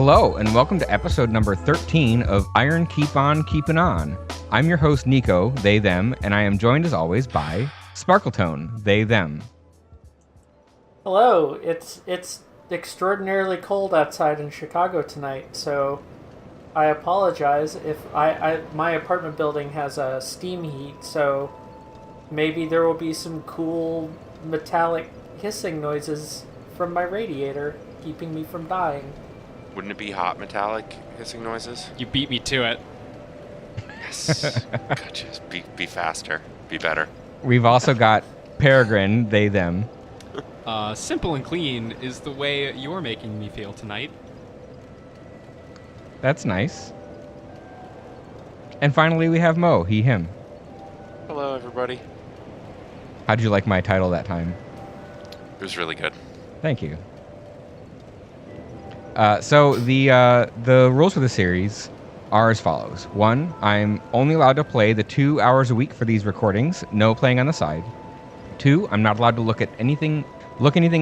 Hello, and welcome to episode number 13 of Iron Keep On Keepin' On. I'm your host, Niko, they, them, and I am joined as always by Sparkletone, they, them. Hello, it's extraordinarily cold outside in Chicago tonight, so I apologize if my apartment building has a steam heat, so maybe there will be some cool metallic hissing noises from my radiator, keeping me from dying. Wouldn't it be hot metallic hissing noises? You beat me to it. Yes. Gotcha. Be faster. Be better. We've also got Peregrine, they, them. Simple and clean is the way you're making me feel tonight. That's nice. And finally, we have Mo, he, him. Hello, everybody. How'd you like my title that time? It was really good. Thank you. So the rules for the series are as follows. 1, I'm only allowed to play the 2 hours a week for these recordings, no playing on the side. 2, I'm not allowed to look anything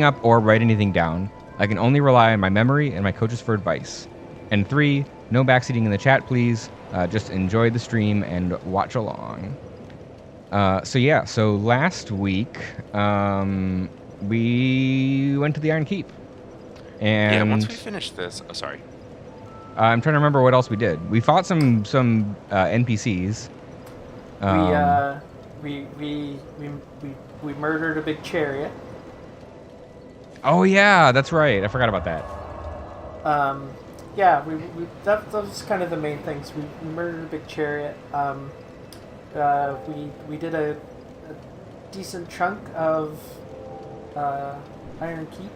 up or write anything down. I can only rely on my memory and my coaches for advice. And 3, no backseating in the chat, please. Just enjoy the stream and watch along. So last week, we went to the Iron Keep. And yeah, once we finished this... Oh, sorry. I'm trying to remember what else we did. We fought some NPCs. We murdered a big chariot. Oh yeah, that's right. I forgot about that. That was kind of the main things. We murdered a big chariot. We did a decent chunk of Iron Keep.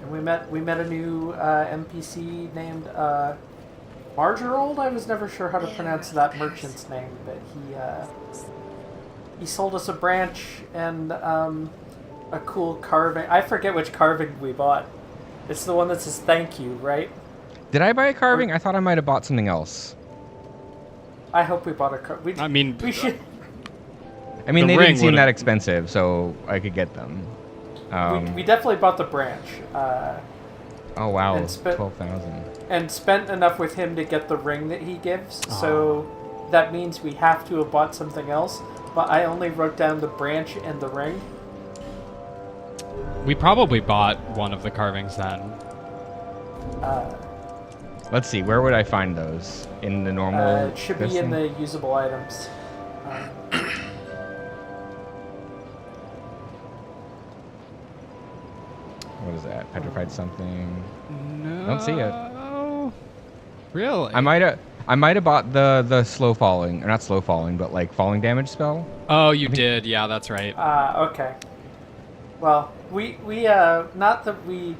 And we met a new NPC named Margerold. I was never sure how to pronounce that merchant's name, but he sold us a branch and a cool carving. I forget which carving we bought. It's the one that says "Thank you," right? Did I buy a carving? I thought I might have bought something else. I hope we bought a carving. We should. I mean, they didn't seem that expensive, so I could get them. We definitely bought the branch. Oh wow, 12,000. And spent enough with him to get the ring that he gives. Oh. So that means we have to have bought something else. But I only wrote down the branch and the ring. We probably bought one of the carvings then. Let's see, where would I find those? In the normal... it should be in the usable items. What is that? Petrified something? No. I don't see it. Really? I might have bought the slow falling, or not slow falling, but like falling damage spell. Oh, you did. Yeah, that's right. Okay. Well, we not that we've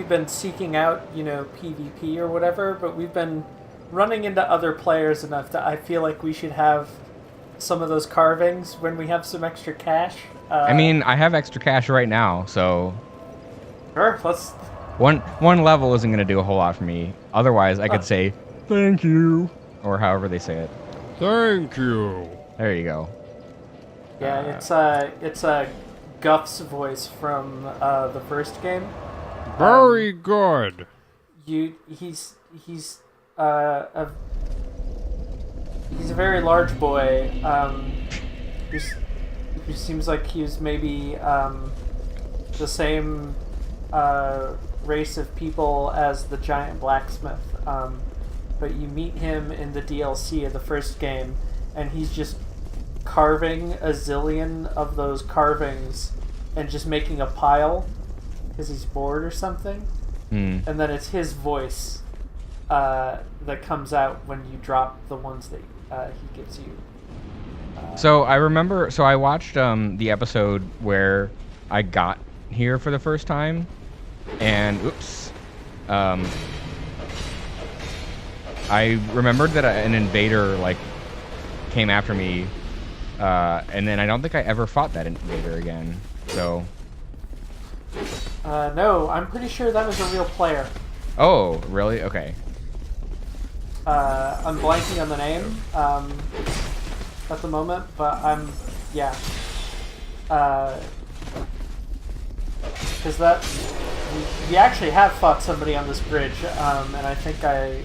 been seeking out, PvP or whatever, but we've been running into other players enough that I feel like we should have some of those carvings when we have some extra cash. I mean, I have extra cash right now, so... Sure, let's... One level isn't going to do a whole lot for me. Otherwise, I could say, thank you, or however they say it. Thank you. There you go. Yeah, it's Guff's voice from the first game. Very good. He's a very large boy who seems like he's maybe the same race of people as the giant blacksmith. But you meet him in the DLC of the first game, and he's just carving a zillion of those carvings and just making a pile because he's bored or something. And then it's his voice that comes out when you drop the ones that he gives you. So I watched the episode where I got here for the first time, and I remembered that an invader came after me, and then I don't think I ever fought that invader again. So. No, I'm pretty sure that was a real player. Oh, really? Okay. I'm blanking on the name at the moment, but yeah. Because we actually have fought somebody on this bridge, and I think I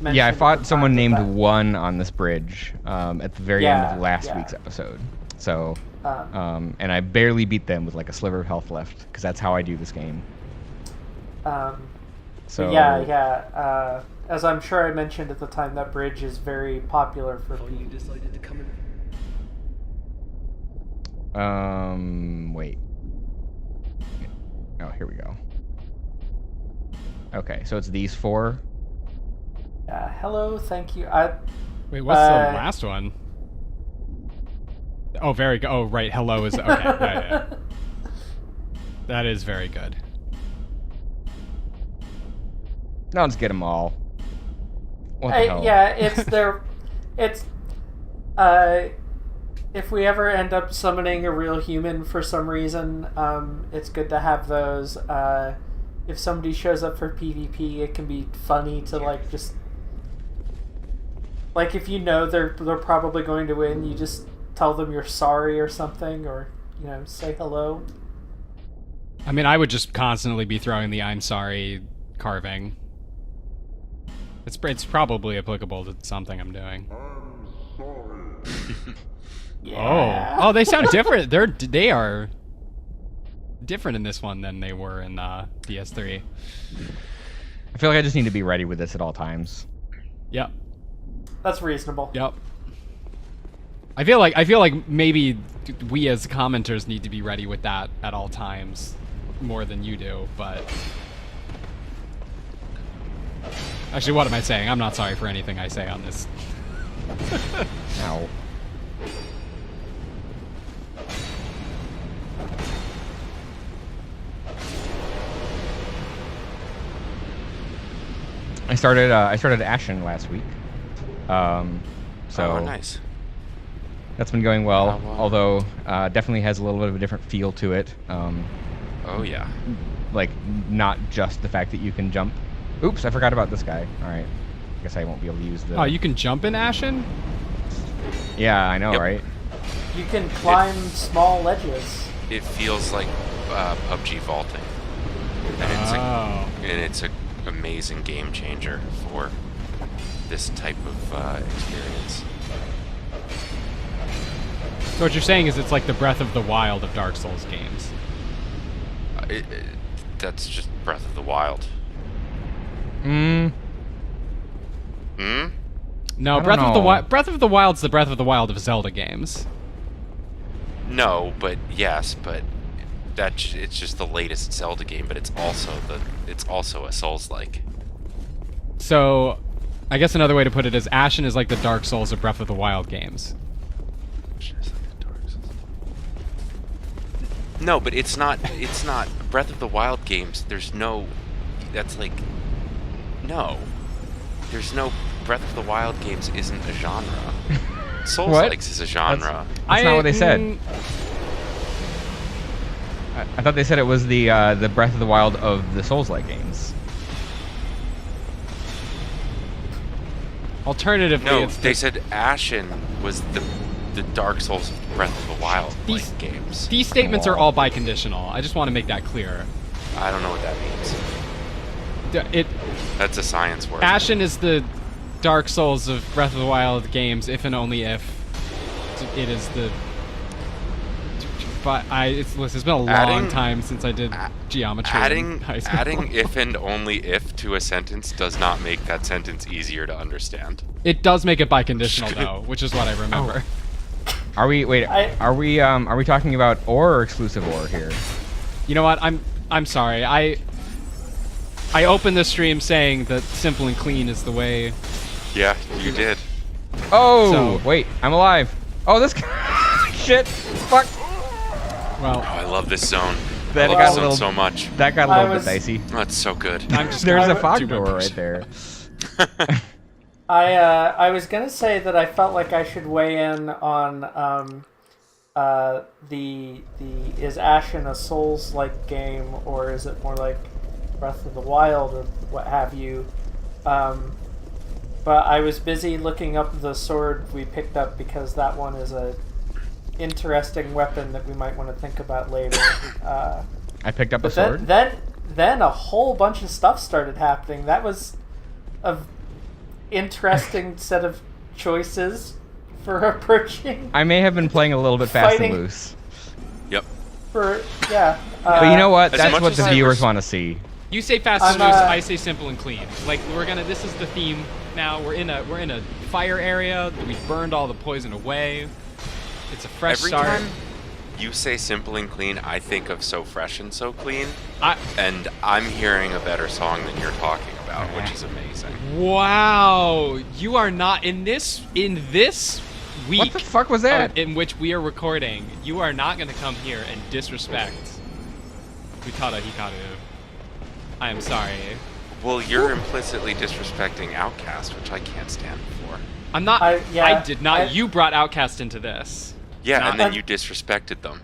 mentioned Yeah, I at the fought time someone that named One on this bridge at the very end of last yeah. week's episode. So, and I barely beat them with like a sliver of health left because that's how I do this game. So Yeah. As I'm sure I mentioned at the time, that bridge is very popular for people. Decided to come in. Wait. Oh, here we go. Okay, so it's these four. Hello, thank you. Wait, what's the last one? Oh, very good. Oh, right. Hello is okay. Yeah. That is very good. No, let's get them all. What the hell? Yeah, it's if we ever end up summoning a real human for some reason, it's good to have those. If somebody shows up for PvP, it can be funny to like just like if you know they're probably going to win, you just tell them you're sorry or something, or say hello. I mean, I would just constantly be throwing the "I'm sorry" carving. It's probably applicable to something I'm doing. Yeah. Oh, they sound different. They are different in this one than they were in PS3. I feel like I just need to be ready with this at all times. Yep. That's reasonable. Yep. I feel like maybe we as commenters need to be ready with that at all times more than you do, but actually, what am I saying? I'm not sorry for anything I say on this. Ow. I started Ashen last week. So Oh, nice. that's been going well, Oh, wow. although definitely has a little bit of a different feel to it. Oh, yeah. Like, not just the fact that you can jump. Oops, I forgot about this guy. Alright. I guess I won't be able to use the... Oh, you can jump in Ashen? Yeah, I know, Yep. right? You can climb small ledges. It feels like PUBG vaulting. Oh. And it's an amazing game changer for this type of experience. So what you're saying is it's like the Breath of the Wild of Dark Souls games. That's just Breath of the Wild. Mm. Hmm? No, I don't know. Breath of the Wild's the Breath of the Wild of Zelda games. No, but yes, but it's just the latest Zelda game, but it's also a Souls-like. So, I guess another way to put it is Ashen is like the Dark Souls of Breath of the Wild games. No, but it's not Breath of the Wild games. There's no Breath of the Wild games isn't a genre. Souls-likes is a genre. That's not what they said. I thought they said it was the Breath of the Wild of the Souls-like games. Alternatively, No, it's they said Ashen was the Dark Souls of Breath of the Wild like games. These statements are all biconditional. I just want to make that clear. I don't know what that means. That's a science word. Ashen is the Dark Souls of Breath of the Wild games, if and only if it is the. But it's been a long time since I did geometry in high school. Adding if and only if to a sentence does not make that sentence easier to understand. It does make it biconditional though, which is what I remember. Are we are we talking about or exclusive or here? You know what? I'm sorry. I opened the stream saying that simple and clean is the way. Yeah, you did. Oh, So- wait, I'm alive. Oh, this guy. Shit. Fuck. Well, Oh, I love this zone. That I love got this a zone little- so much. That got a I little was- bit dicey. Oh, it's so good. I'm just There's gonna a fog do my door push. right there. I was gonna say that I felt like I should weigh in on the is Ashen a Souls-like game, or is it more like Breath of the Wild or what have you? But I was busy looking up the sword we picked up because that one is a interesting weapon that we might want to think about later. I picked up a But sword. then then a whole bunch of stuff started happening. That was a interesting set of choices for approaching. I may have been playing a little bit fast and Fighting. loose. Yep. Yeah. But you know what? as That's much what as the I viewers want to see. You say fast and I'm, loose, uh, I say simple and clean. Like this is the theme now. We're in a fire area. We burned all the poison away. It's a fresh Every start. time you say simple and clean, I think of So Fresh and So Clean, and I'm hearing a better song than you're talking about, which is amazing. Wow, you are not in this week. What the fuck was that? In which we are recording, you are not going to come here and disrespect Utada Hikaru. I am sorry. Well, you're implicitly disrespecting Outcast, which I can't stand for. I'm not. Yeah, I did not. I- You brought Outcast into this. Yeah, Not- and then you disrespected them.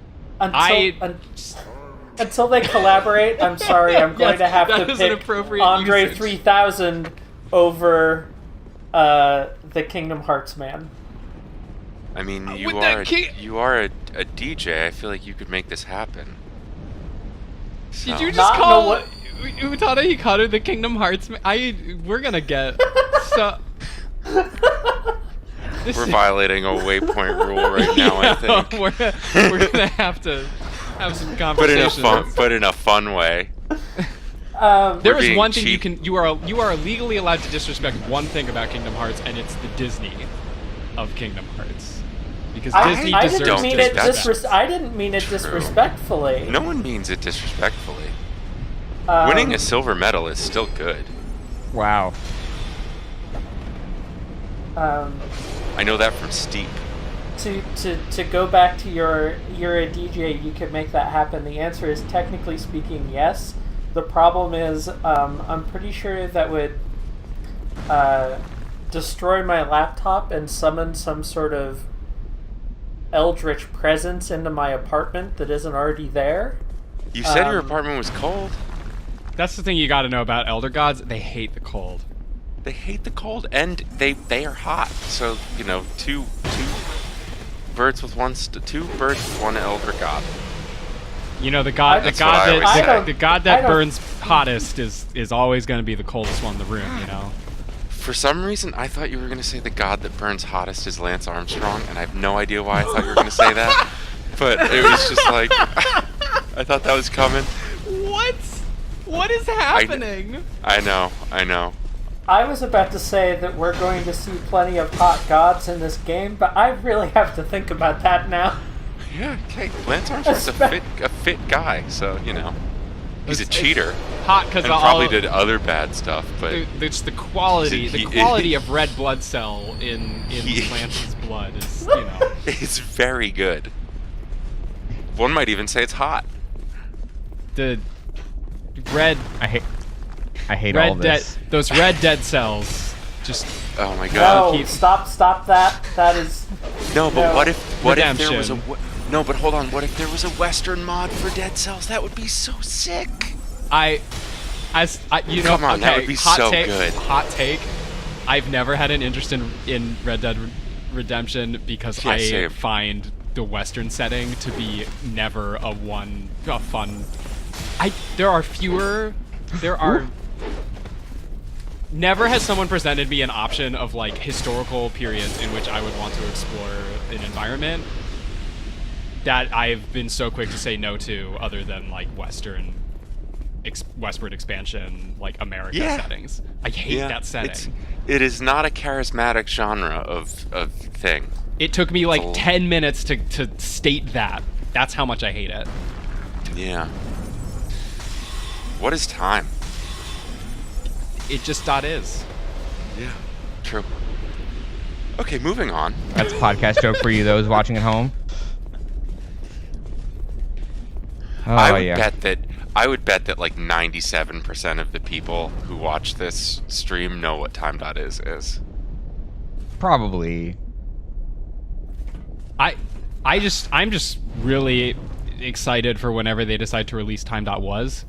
Until they collaborate, I'm sorry, I'm going Yes, to have that to is an pick appropriate Andre usage. 3000 over the Kingdom Hearts man. I mean, you With are that a, key- you are a DJ. I feel like you could make this happen. Did So- you just Not know call what- Utada Hikaru the Kingdom Hearts? We're gonna get so. This We're is- violating a waypoint rule right now, I think. we're gonna have to have some conversations. But in a fun way. There We're is being one thing cheap. you are legally allowed to disrespect one thing about Kingdom Hearts, and it's the Disney of Kingdom Hearts, because Disney I deserves didn't mean it disrespect. I didn't mean it True. disrespectfully. No one means it disrespectfully. Um, Winning a silver medal is still good. Wow. I know that from Steep. to go back to you're a DJ, you could make that happen. The answer is technically speaking yes. The problem is I'm pretty sure that would destroy my laptop and summon some sort of eldritch presence into my apartment that isn't already there. You said your Um, apartment was cold. That's the thing you got to know about Elder Gods. They hate the cold. They hate the cold, and they are hot. So two birds with one elder god. You know, the god That's what I always say. the god I that don't- burns hottest is always going to be the coldest one in the room. You know. For some reason, I thought you were gonna say the god that burns hottest is Lance Armstrong, and I have no idea why I thought you were gonna say that. But it was just like I thought that was coming. What? What is happening? I know. I was about to say that we're going to see plenty of hot gods in this game, but I really have to think about that now. Yeah, okay. Lance Armstrong's a fit guy, so he's a cheater Hot because and probably did other bad stuff, but it's the quality, He- the quality of red blood cell in Lance's blood is, it's very good. One might even say it's hot. the red I hate all red this. those red dead cells. Just Oh my god. No, keep- stop that. That is No, but No. what if there was a Redemption. no? But hold on. What if there was a Western mod for Dead Cells? That would be so sick. Come on, that would be hot so take, good. Hot take. I've never had an interest in Red Dead Redemption because Yeah, I same. find the Western setting to be never a fun. There are. Never has someone presented me an option of like historical periods in which I would want to explore an environment that I've been so quick to say no to, other than like westward expansion, like America settings. I hate that setting. It is not a charismatic genre of thing. It took me like Oh. 10 minutes to state that. That's how much I hate it. Yeah. What is time? It just is. Yeah. True. Okay, moving on. That's a podcast joke for you, those watching at home. Oh, I would yeah. bet that like 97% of the people who watch this stream know what time.is is. Probably. I'm just really excited for whenever they decide to release time.was.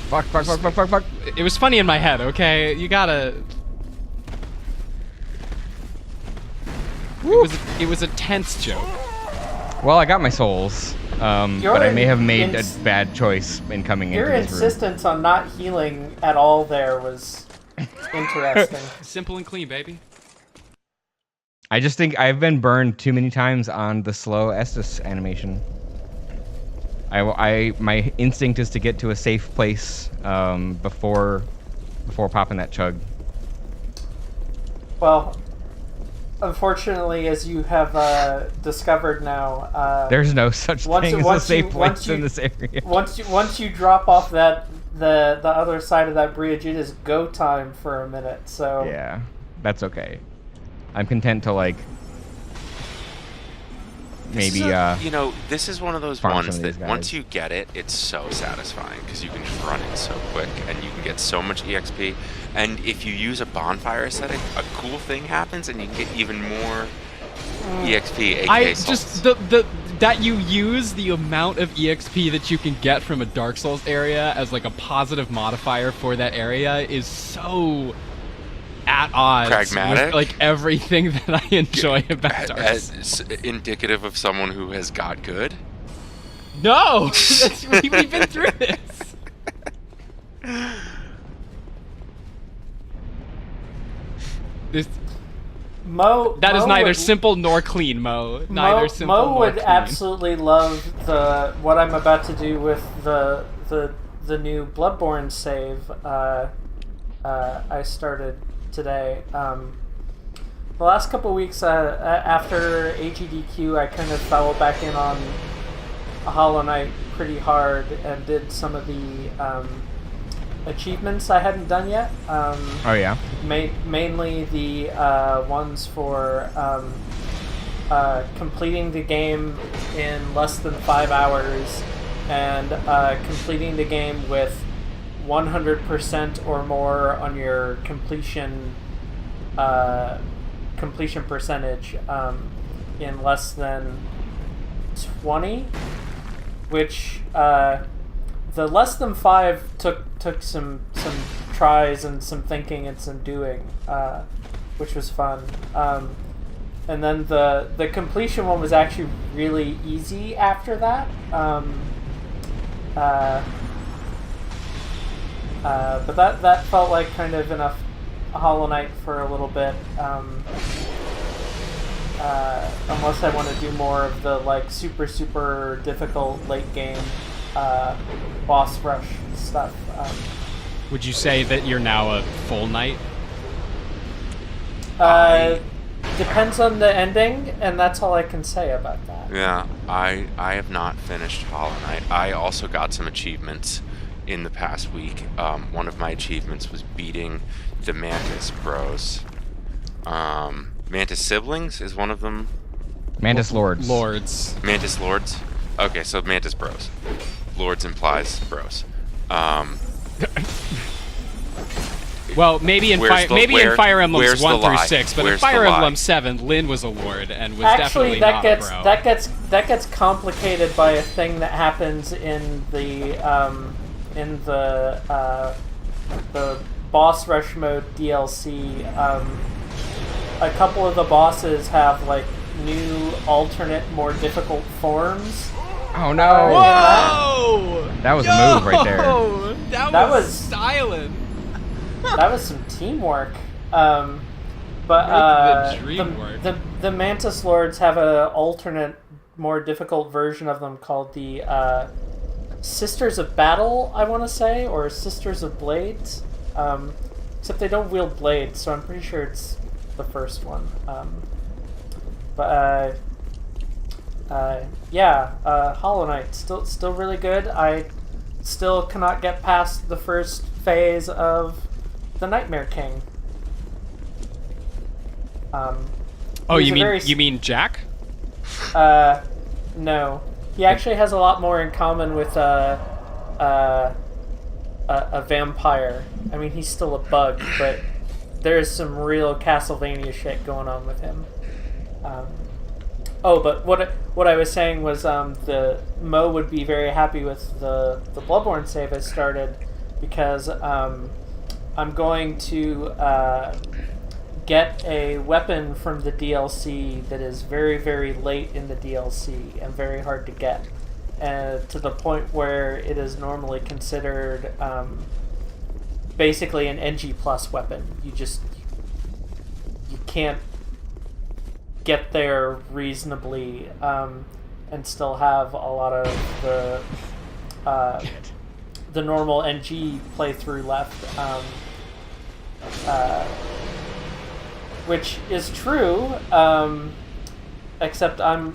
Fuck. It was funny in my head, okay? You gotta... It was a tense joke. Well, I got my souls, but I may have made a bad choice in coming into Your this room. insistence on not healing at all there was interesting. Simple and clean, baby. I just think I've been burned too many times on the slow Estus animation. My instinct is to get to a safe place before popping that chug. Well, unfortunately, as you have discovered now, There's no such thing as a safe place in this area. Once you drop off the other side of that bridge, it is go time for a minute. So Yeah, that's okay. I'm content to like maybe this is one of those farm ones some of that these once guys. you get it, it's so satisfying because you can just run it so quick and you can get so much EXP. And if you use a bonfire aesthetic, a cool thing happens and you can get even more EXP. AKA Just souls. that you use the amount of EXP that you can get from a Dark Souls area as like a positive modifier for that area is so at odds Pragmatic? with like everything that I enjoy about Dark Souls. As indicative of someone who has got good. No, we've been through this. This Mo. that is Mo neither would, simple nor clean, Mo. Neither simple Mo nor would clean. absolutely love what I'm about to do with the new Bloodborne save. I started today. The last couple weeks after AGDQ, I kind of fell back in on Hollow Knight pretty hard and did some of the achievements I hadn't done yet. Oh yeah. Mainly the ones for completing the game in less than 5 hours and completing the game with 100% or more on your completion percentage in less than 20, which the less than 5 took some tries and some thinking and some doing, which was fun. And then the completion one was actually really easy after that. But that felt like kind of enough Hollow Knight for a little bit. Unless I want to do more of the like super difficult late game boss rush stuff. Would you say that you're now a full knight? Depends on the ending, and that's all I can say about that. Yeah, I have not finished Hollow Knight. I also got some achievements in the past week. One of my achievements was beating the Mantis Bros. Mantis Siblings is one of them. Mantis Lords. Mantis Lords? Okay, so Mantis Bros. Lords implies bros. Well, maybe in Fire Emblems 1 through 6, but in Fire Emblem 7, Lyn was a lord and was Actually, definitely not a bro. that gets complicated by a thing that happens in the boss rush mode DLC. A couple of the bosses have like new alternate, more difficult forms. Oh no! Whoa! That was a move right there. That was styling. That was some teamwork. But the dream work. the Mantis Lords have an alternate, more difficult version of them called the Sisters of Battle, I want to say, or Sisters of Blades. Except they don't wield blades, so I'm pretty sure it's the first one. Hollow Knight still really good. I still cannot get past the first phase of the Nightmare King. You mean Jack? No. He actually has a lot more in common with a vampire. I mean, he's still a bug, but there's some real Castlevania shit going on with him. But what I was saying was the Mo would be very happy with the Bloodborne save I started because I'm going to get a weapon from the DLC that is very, very late in the DLC and very hard to get, to the point where it is normally considered basically an NG plus weapon. You can't get there reasonably and still have a lot of the normal NG playthrough left, which is true. Except I'm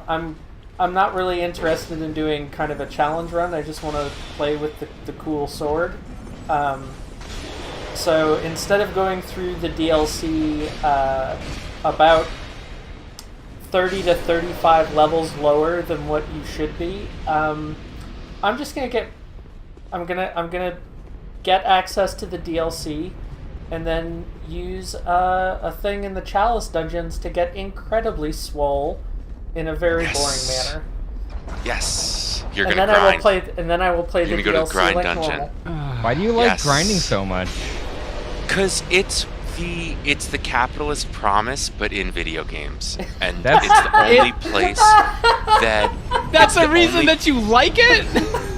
not really interested in doing kind of a challenge run. I just want to play with the cool sword. So instead of going through the DLC about 30 to 35 levels lower than what you should be, I'm gonna get access to the DLC and then use a thing in the Chalice dungeons to get incredibly swole in a very boring manner. Yes, you're And gonna then grind. I will play the You're gonna go DLC to grind like dungeon. normal. Why do you like Yes. grinding so much? Because it's the capitalist promise, but in video games, and That's- it's the only place that. That's it's the reason only- that you like it?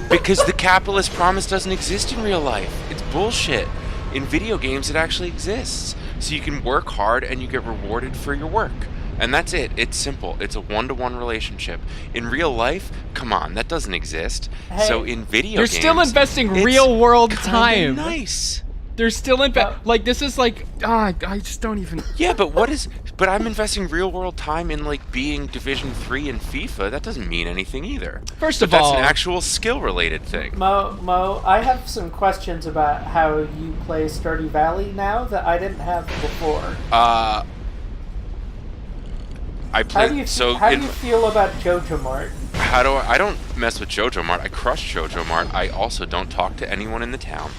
Because the capitalist promise doesn't exist in real life. It's bullshit. In video games, it actually exists. So you can work hard and you get rewarded for your work. And that's it. It's simple. It's a one-to-one relationship. In real life, come on, that doesn't exist. Hey, so in video You're games, still investing it's real-world kinda time. Nice. They're still like, this is like, I just don't even... Yeah, but I'm investing real-world time in like being Division 3 in FIFA. That doesn't mean anything either. First But of that's all... an actual skill-related thing. Mo, I have some questions about how you play Stardew Valley now that I didn't have before. I How do you play feel about Jojo Mart? I don't mess with Jojo Mart. I crush Jojo Mart. I also don't talk to anyone in the town.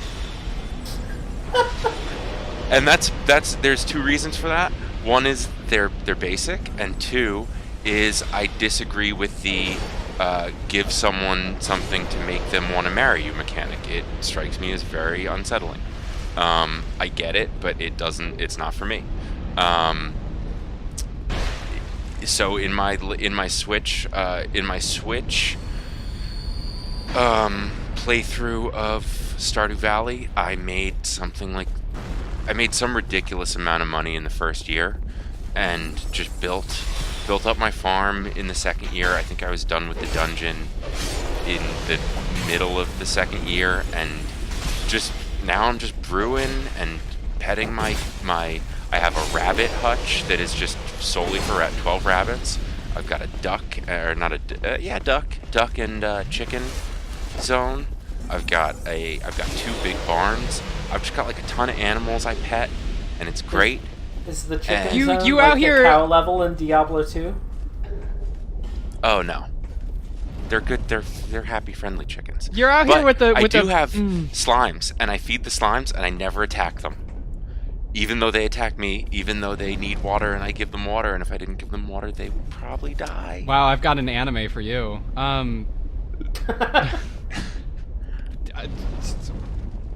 And there's two reasons for that. One is they're basic, and two is I disagree with the give someone something to make them want to marry you mechanic. It strikes me as very unsettling. I get it, but it's not for me. So in my Switch playthrough of Stardew Valley, I made some ridiculous amount of money in the first year, and just built up my farm in the second year. I think I was done with the dungeon in the middle of the second year, and now I'm just brewing and petting my I have a rabbit hutch that is just solely for 12 rabbits. I've got a duck, or not a duck and chicken zone. I've got 2 big barns. I've just got like a ton of animals I pet, and it's great. Is the chicken You- zone you like out here- the cow level in Diablo 2? Oh no, they're good. They're happy, friendly chickens. You're out But here with the... I do the, have slimes, and I feed the slimes, and I never attack them. Even though they attack me, even though they need water, and I give them water, and if I didn't give them water, they would probably die. Wow, I've got an anime for you.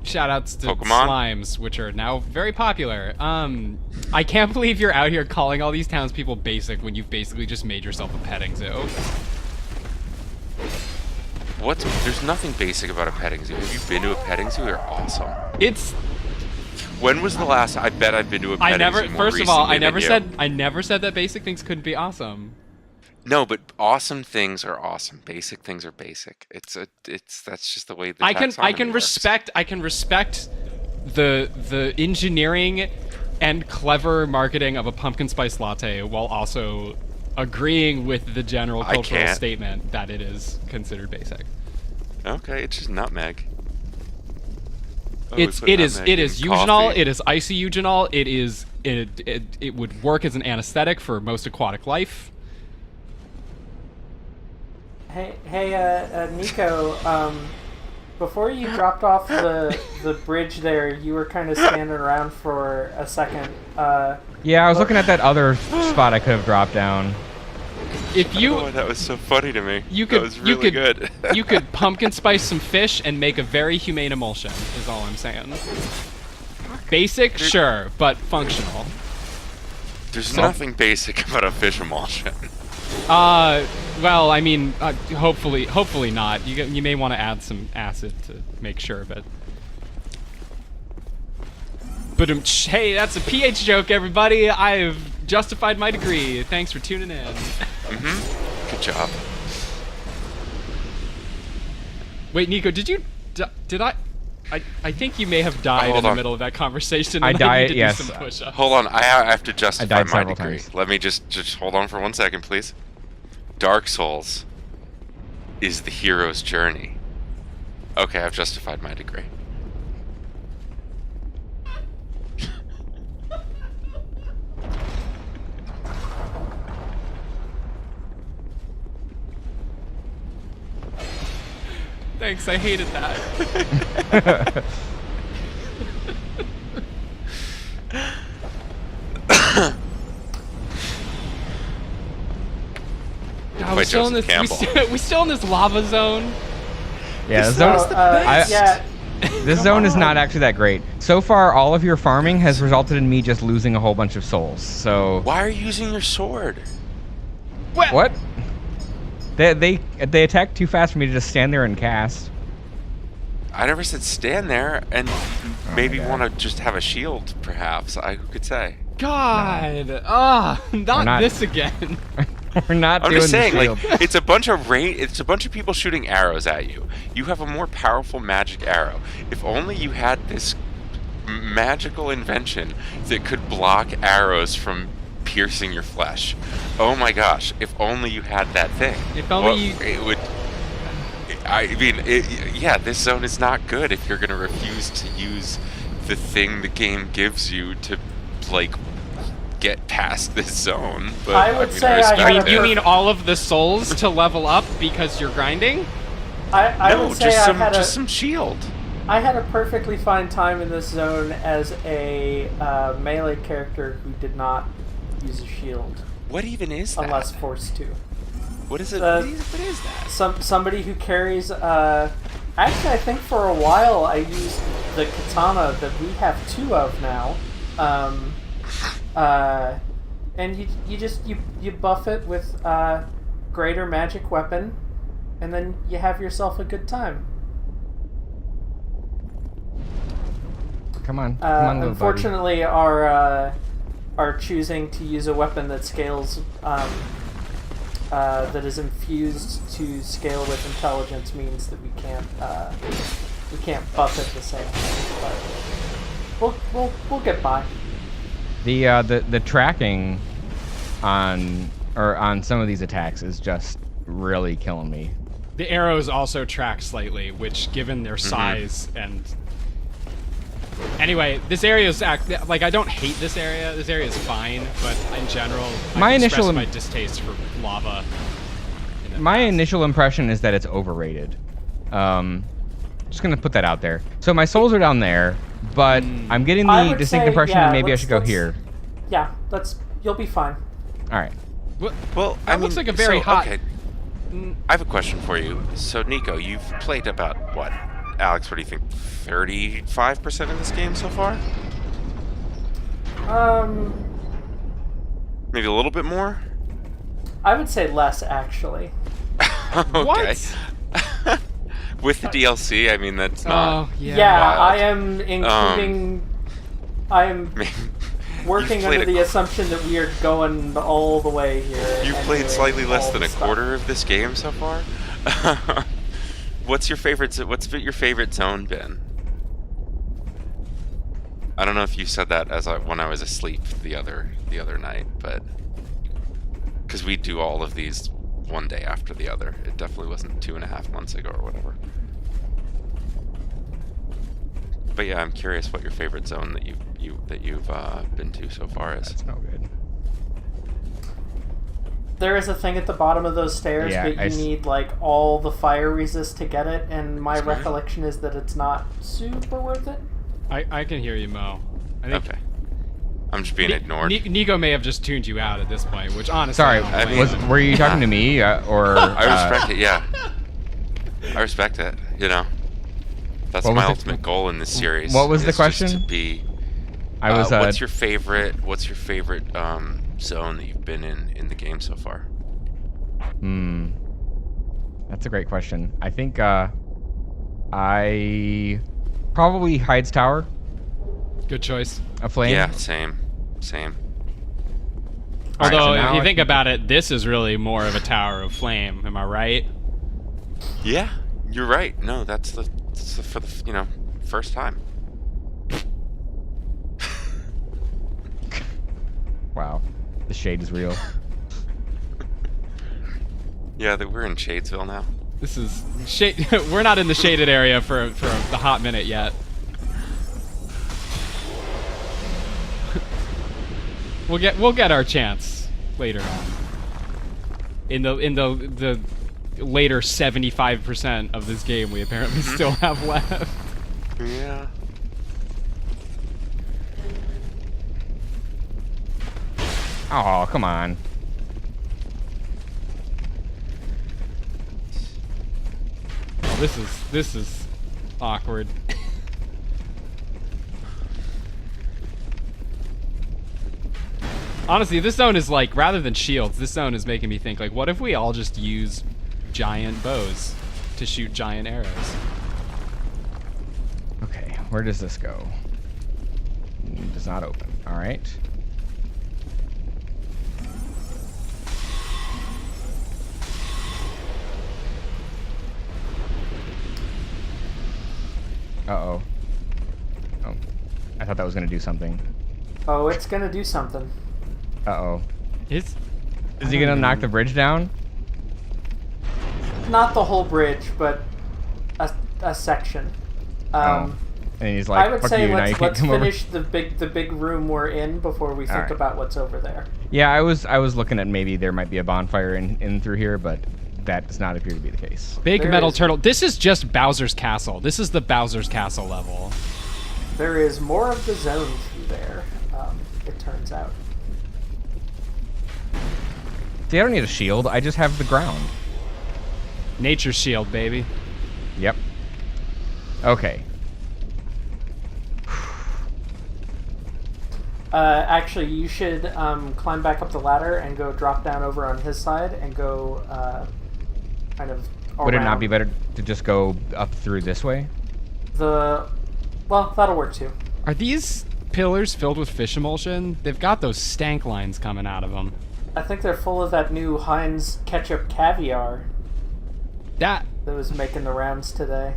Shoutouts to Pokemon? slimes, which are now very popular. I can't believe you're out here calling all these townspeople basic when you've basically just made yourself a petting zoo. There's nothing basic about a petting zoo. Have you been to a petting zoo? They're awesome. It's... When was the last? I bet I've been to a petting zoo more First of all, I recently than you. never said that basic things couldn't be awesome. No, but awesome things are awesome. Basic things are basic. That's just the way the I can taxonomy works. respect the engineering and clever marketing of a pumpkin spice latte while also agreeing with the general I cultural can't. statement that it is considered basic. Okay, it's just nutmeg. Oh, It we put is nutmeg in eugenol. coffee. It is icy eugenol. It would work as an anesthetic for most aquatic life. Hey, Niko, before you dropped off the bridge there, you were kind of standing around for a second. Yeah, I was looking at that other spot I could have dropped down. If you Oh, that was so funny to me. You could that was really good. you could pumpkin spice some fish and make a very humane emulsion, is all I'm saying. Basic, sure, but functional. There's nothing basic about a fish emulsion. Well, I mean, hopefully not. You may want to add some acid to make sure of it. But hey, that's a pH joke, everybody. I've justified my degree. Thanks for tuning in. Good job. Wait, Niko, did I think you may have died in the middle of that conversation. I died, yes. Do some push-ups. Hold on, I have to justify my several degree. times. Let me just hold on for 1 second, please. Dark Souls is the hero's journey. Okay, I've justified my degree. Thanks, I hated that. God, we're still in this. We still in this lava zone. Yeah, So, this zone is not actually that great. So far, all of your farming has resulted in me just losing a whole bunch of souls. So Why are you using your sword? what? They attack too fast for me to just stand there and cast. I never said stand there, and maybe want to just have a shield, perhaps. Who could say? God, not this again. We're not I'm doing just saying, the shield. like, it's a bunch of people shooting arrows at you. You have a more powerful magic arrow. If only you had this magical invention that could block arrows from piercing your flesh. Oh my gosh! If only you had that thing. If only it would. I mean, yeah, this zone is not good if you're gonna refuse to use the thing the game gives you to, like, get past this zone. But I would say respect I had it. You mean all of the souls to level up because you're grinding? I No, would say just some shield. I had a perfectly fine time in this zone as a melee character who did not use a shield What even is that? unless forced to. What is it? Uh, What is that? Somebody who carries. Actually, I think for a while I used the katana that we have two of now. And you buff it with greater magic weapon, and then you have yourself a good time. Come on, little buddy. Unfortunately, our choosing to use a weapon that scales, that is infused to scale with intelligence means that we can't buff it the same way. But we'll get by. The tracking on some of these attacks is just really killing me. The arrows also track slightly, which, given their size and... Anyway, this area is like, I don't hate this area. This area is fine, but in general, I express my distaste for lava. My initial impression is that it's overrated. Just gonna put that out there. So my souls are down there, but I'm getting the distinct impression that maybe I should go here. Yeah, you'll be fine. All right. Well, that looks like a very hot. Okay. I have a question for you. So, Niko, you've played about what? Alex, what do you think? 35% of this game so far? Maybe a little bit more? I would say less, actually. Okay. What? With the DLC, I mean, that's not... Oh, yeah. Yeah, Wild. I am including... I am working under the assumption that we are going all the way here. You've played slightly less than a quarter of this game so far? What's your favorite zone been? I don't know if you said that when I was asleep the other night, but because we do all of these one day after the other. It definitely wasn't 2.5 months ago or whatever. But yeah, I'm curious what your favorite zone that you've been to so far is. That's no good. There is a thing at the bottom of those stairs, Yeah, but you need like all the fire resist to get it, and my Okay. recollection is that it's not super worth it. I can hear you, Mo. I think Okay. I'm just being ignored. Niko may have just tuned you out at this point, which honestly... Sorry, I don't blame him. were you talking to me or? I respect it, yeah. I respect it, you know. That's What my was ultimate goal in this series. What was the is just question? to be, I was. what's your favorite zone that you've been in the game so far? That's a great question. I think I probably Hyde's Tower. Good choice. A flame. Yeah, same. All right, Although, so if now you I think can- about it, this is really more of a tower of flame. Am I right? Yeah, you're right. No, that's for the first time. Wow, the shade is real. Yeah, that we're in Shadesville now. This is shade. We're not in the shaded area for the hot minute yet. We'll get our chance later on. In the later 75% of this game, we apparently still have left. Yeah. Oh, come on. Oh, this is awkward. Honestly, this zone is like, rather than shields, this zone is making me think, like, what if we all just use giant bows to shoot giant arrows? Okay, where does this go? It does not open. All right. Uh-oh. Oh, I thought that was going to do something. Oh, it's gonna do something. Uh-oh. It's Is he going to knock the bridge down? Not the whole bridge, but a section. And he's like, I would fuck say you, now you can't let's come over. finish the big room we're in before we think Alright. about what's over there. Yeah, I was looking at maybe there might be a bonfire in through here, but that does not appear to be the case. Big There metal is- turtle. This is just Bowser's Castle. This is the Bowser's Castle level. There is more of the zone through there, it turns out. See, I don't need a shield. I just have the ground. Nature's shield, baby. Yep. Okay. Actually, you should climb back up the ladder and go drop down over on his side and go kind of around. Would it not be better to just go up through this way? Well, that'll work too. Are these pillars filled with fish emulsion? They've got those stank lines coming out of them. I think they're full of that new Heinz ketchup caviar That was making the rounds today.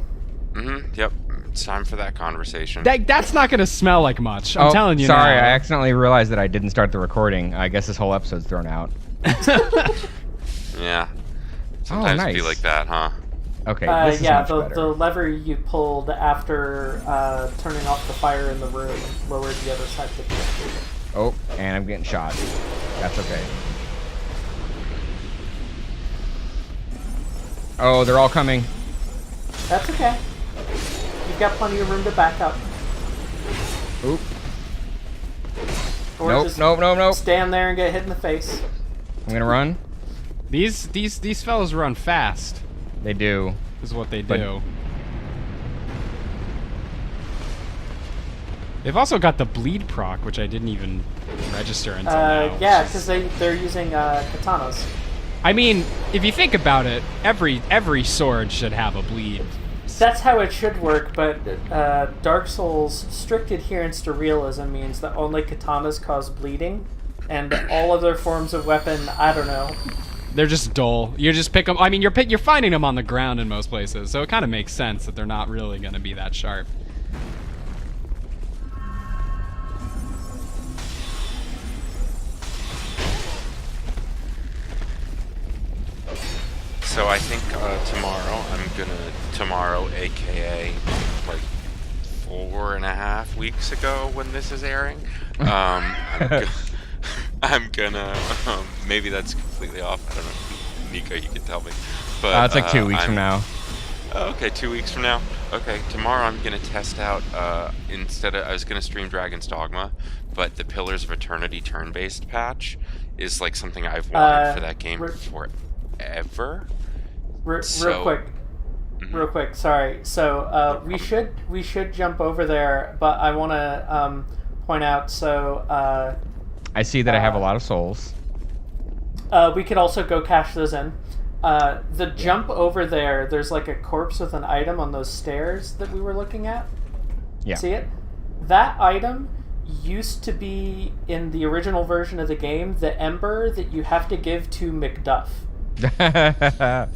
Yep. It's time for that conversation. that's not gonna smell like much. I'm telling you sorry, now. I accidentally realized that I didn't start the recording. I guess this whole episode's thrown out. Yeah. Sometimes it'd be nice. like that, huh? Okay, Yeah, this is much better. the lever you pulled after turning off the fire in the room lowered the other side of the door. Oh, and I'm getting shot. That's okay. Oh, they're all coming. That's okay. You've got plenty of room to back up. Oop. Or Nope, just nope. stand there and get hit in the face. I'm gonna run. These fellas run fast. They do. Is what they But- do. They've also got the bleed proc, which I didn't even register until now. Yeah, which is- because they're using katanas. I mean, if you think about it, every sword should have a bleed. That's how it should work, but Dark Souls' strict adherence to realism means that only katanas cause bleeding, and all other forms of weapon, I don't know. They're just dull. You just pick them. I mean, you're finding them on the ground in most places, so it kind of makes sense that they're not really going to be that sharp. So I think tomorrow, aka like 4.5 weeks ago when this is airing, I'm gonna, maybe that's completely off. I don't know, Niko, you can tell me. But It's like 2 weeks from now. Oh, okay, 2 weeks from now. Okay, tomorrow I'm gonna test out. I was gonna stream Dragon's Dogma, but the Pillars of Eternity turn-based patch is like something I've wanted for that game forever. Real quick, sorry. So we should jump over there, but I want to point out. So I see that I have a lot of souls. We could also go cash those in. The jump over there, there's like a corpse with an item on those stairs that we were looking at. Yeah. See it? That item used to be in the original version of the game the ember that you have to give to Macduff.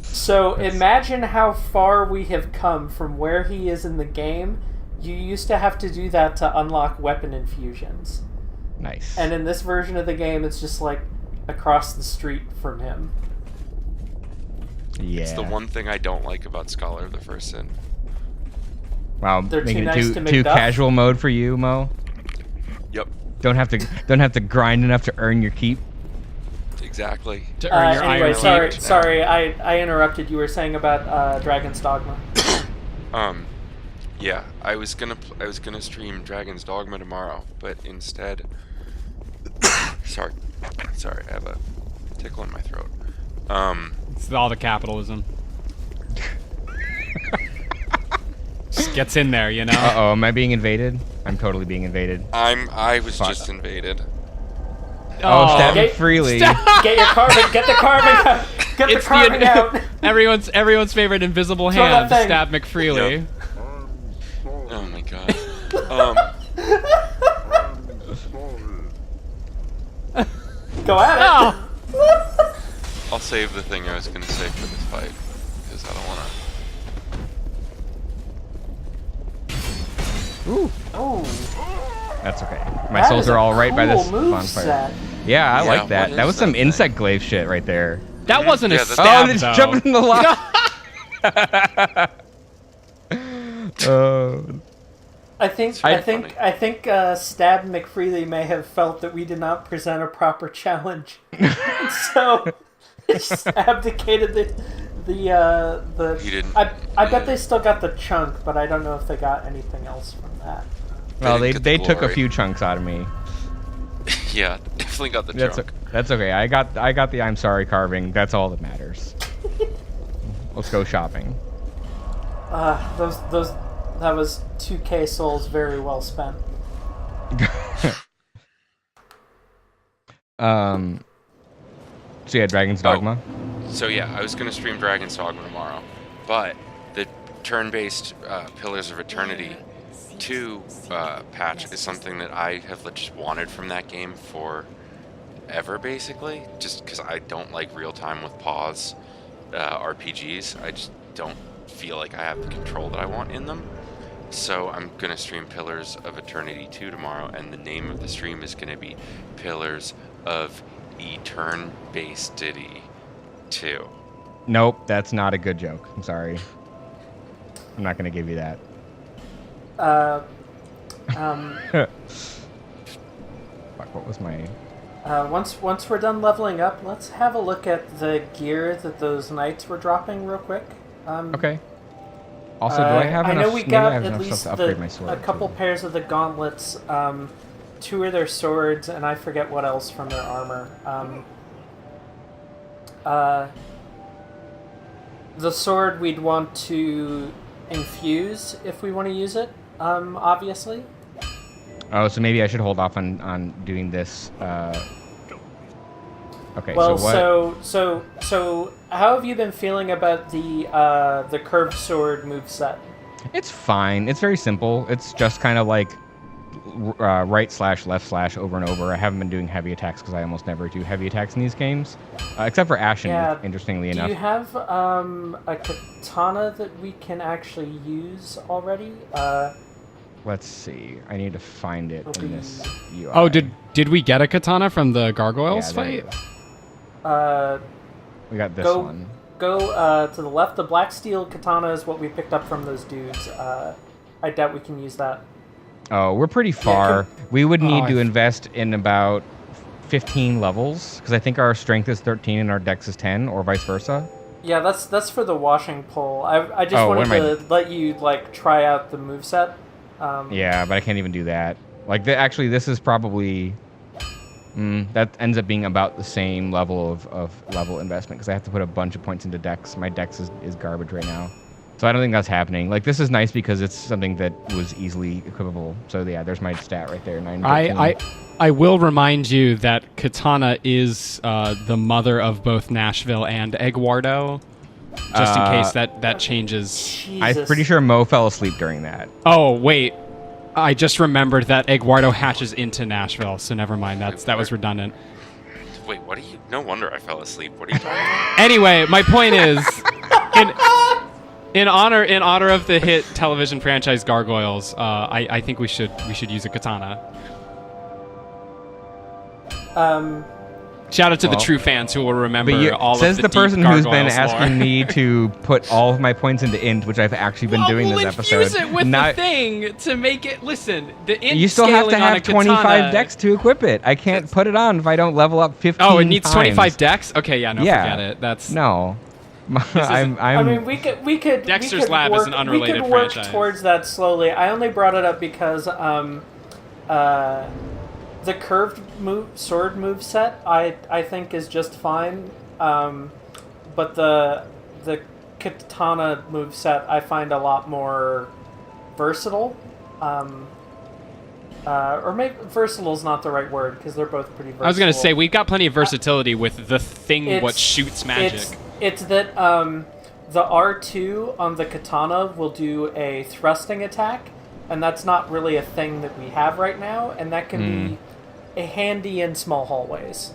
So imagine how far we have come from where he is in the game. You used to have to do that to unlock weapon infusions. Nice. And in this version of the game, it's just like across the street from him. Yeah. It's the one thing I don't like about Scholar of the First Sin. Wow, They're making too it nice to too Macduff? casual mode for you, Mo. Yep, Don't have to grind enough to earn your keep. exactly. To earn your Anyway, iron sorry, I interrupted. You were saying about Dragon's Dogma. Yeah, I was gonna stream Dragon's Dogma tomorrow, but instead, sorry, I have a tickle in my throat. It's all the capitalism. Just gets in there, you know. Uh-oh, am I being invaded? I'm totally being invaded. I was Fuck. just invaded. Oh, stab me Get- freely. Get your carving. Get the carving out. Get the It's carving out. everyone's favorite invisible Throw that hand, thing. Stab McFreely. Yep. Oh my god. Go at it. Oh! I'll save the thing I was gonna say for this fight because I don't wanna. Ooh, Oh, that's okay. My that souls is are a all right by cool this move bonfire. set. Yeah, I Yeah, like that. what That is was some that thing? insect glaive shit right there. That wasn't Yeah, a that's- stab, Oh, it's though. jumping in the lava. I think Stab McFreely may have felt that we did not present a proper challenge, so just abdicated the. You didn't- I bet they still got the chunk, but I don't know if they got anything else from that. Well, didn't they get the took a glory. few chunks out of me. Yeah, definitely got the That's jump. that's okay. I got the I'm sorry carving. That's all that matters. Let's go shopping. That was 2K souls very well spent. So yeah, Dragon's Dogma. So yeah, I was gonna stream Dragon's Dogma tomorrow, but the turn-based Pillars of Eternity 2 patch is something that I have just wanted from that game forever, basically. Just because I don't like real-time with pause RPGs. I just don't feel like I have the control that I want in them. So I'm gonna stream Pillars of Eternity 2 tomorrow, and the name of the stream is gonna be Pillars of Etern-Based-Diddy 2. Nope, that's not a good joke. I'm sorry. I'm not gonna give you that. Fuck, what was my... Once we're done leveling up, let's have a look at the gear that those knights were dropping real quick. Okay. Also, do I have I enough... know we maybe got I have at enough least stuff to upgrade my sword, a couple too. pairs of the gauntlets, 2 of their swords, and I forget what else from their armor. The sword we'd want to infuse if we want to use it, obviously. Oh, so maybe I should hold off on doing this. Okay, Well, so what... so how have you been feeling about the curved sword moveset? It's fine. It's very simple. It's just kind of like right slash left slash over and over. I haven't been doing heavy attacks because I almost never do heavy attacks in these games, except for Ashen. Yeah. Interestingly Do enough. you have a katana that we can actually use already? Let's see. I need to find it in this UI. Oh, did we get a katana from the gargoyles Yeah, there fight? it is. Uh, We got this go one. go to the left. The black steel katana is what we picked up from those dudes. I doubt we can use that. Oh, we're pretty far. We would need Oh, to I- invest in about 15 levels because I think our strength is 13 and our dex is 10, or vice versa. Yeah, that's for the washing pole. I just Oh, wanted what am to let you like try out the moveset. Yeah, but I can't even do that. Like, actually, this is probably... that ends up being about the same level of level investment because I have to put a bunch of points into dex. My dex is garbage right now. So I don't think that's happening. Like, this is nice because it's something that was easily equipable. So yeah, there's my stat right there. 915. I will remind you that Katana is the mother of both Nashville and Eduardo, just in case that changes. I'm Jesus. pretty sure Mo fell asleep during that. Oh wait, I just remembered that Eduardo hatches into Nashville, so never mind. That was redundant. Wait, what are you? No wonder I fell asleep. What are you talking about? Anyway, my point is, in honor of the hit television franchise Gargoyles, I think we should use a katana. Shout out to the true fans who will remember all of the says the person who's been Gargoyles lore. asking me to put all of my points into int, which I've actually been doing we'll this episode. infuse it with the thing to make it. Listen, the int You still have to scaling on have a katana, 25 decks to equip it. I can't put it on if I don't level up 15 Oh, it needs times. 25 decks. Okay, yeah, no, forget it. That's no. I mean, we could. Dexter's we could Lab work, is an unrelated we could work franchise. towards that slowly. I only brought it up because the curved sword move set I think is just fine, but the katana move set I find a lot more versatile. Or maybe versatile is not the right word because they're both pretty versatile. I was gonna say we've got plenty of versatility with the thing what shoots magic. It's that the R2 on the katana will do a thrusting attack, and that's not really a thing that we have right now, and that can be handy in small hallways.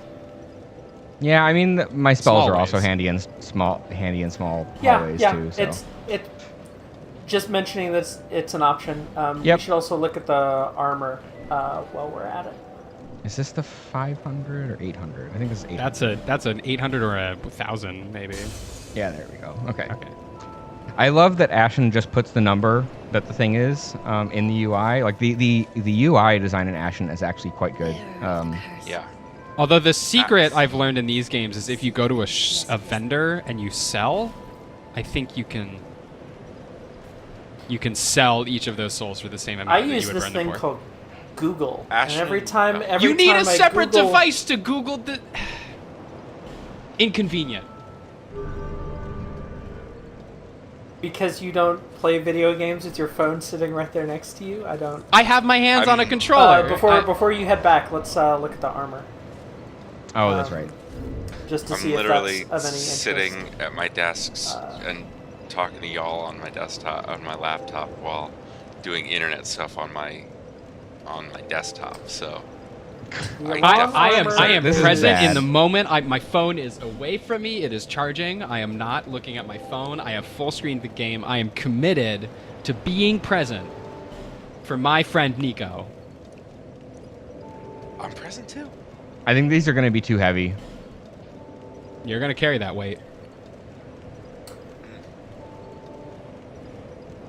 Yeah, I mean my spells Small are also ways. handy in small hallways too. So. It's just mentioning this. It's an option. Yep. We should also look at the armor while we're at it. Is this the 500 or 800? I think this is 800. That's an 800 or a 1,000 maybe. Yeah, there we go. Okay. Okay. I love that Ashen just puts the number that the thing is in the UI. Like the UI design in Ashen is actually quite good. Yeah. Although the secret I've learned in these games is if you go to a vendor and you sell, I think you can sell each of those souls for the same amount I that use you would this rent them thing for. called Google, Ashen- and every time You need a I separate Google, device to Google the. Inconvenient. because you don't play video games with your phone sitting right there next to you. I don't. I have my hands on a mean, controller. Before you head back, let's look at the armor Oh, that's right. just to I'm see if literally that's of any interest. sitting at my desks and talking to y'all on my desktop, on my laptop, while doing internet stuff on my desktop. So Your I am armor- This is present in bad. the moment. My phone is away from me. It is charging. I am not looking at my phone. I have full screened the game. I am committed to being present for my friend Niko. I'm present too. I think these are going to be too heavy. You're gonna carry that weight.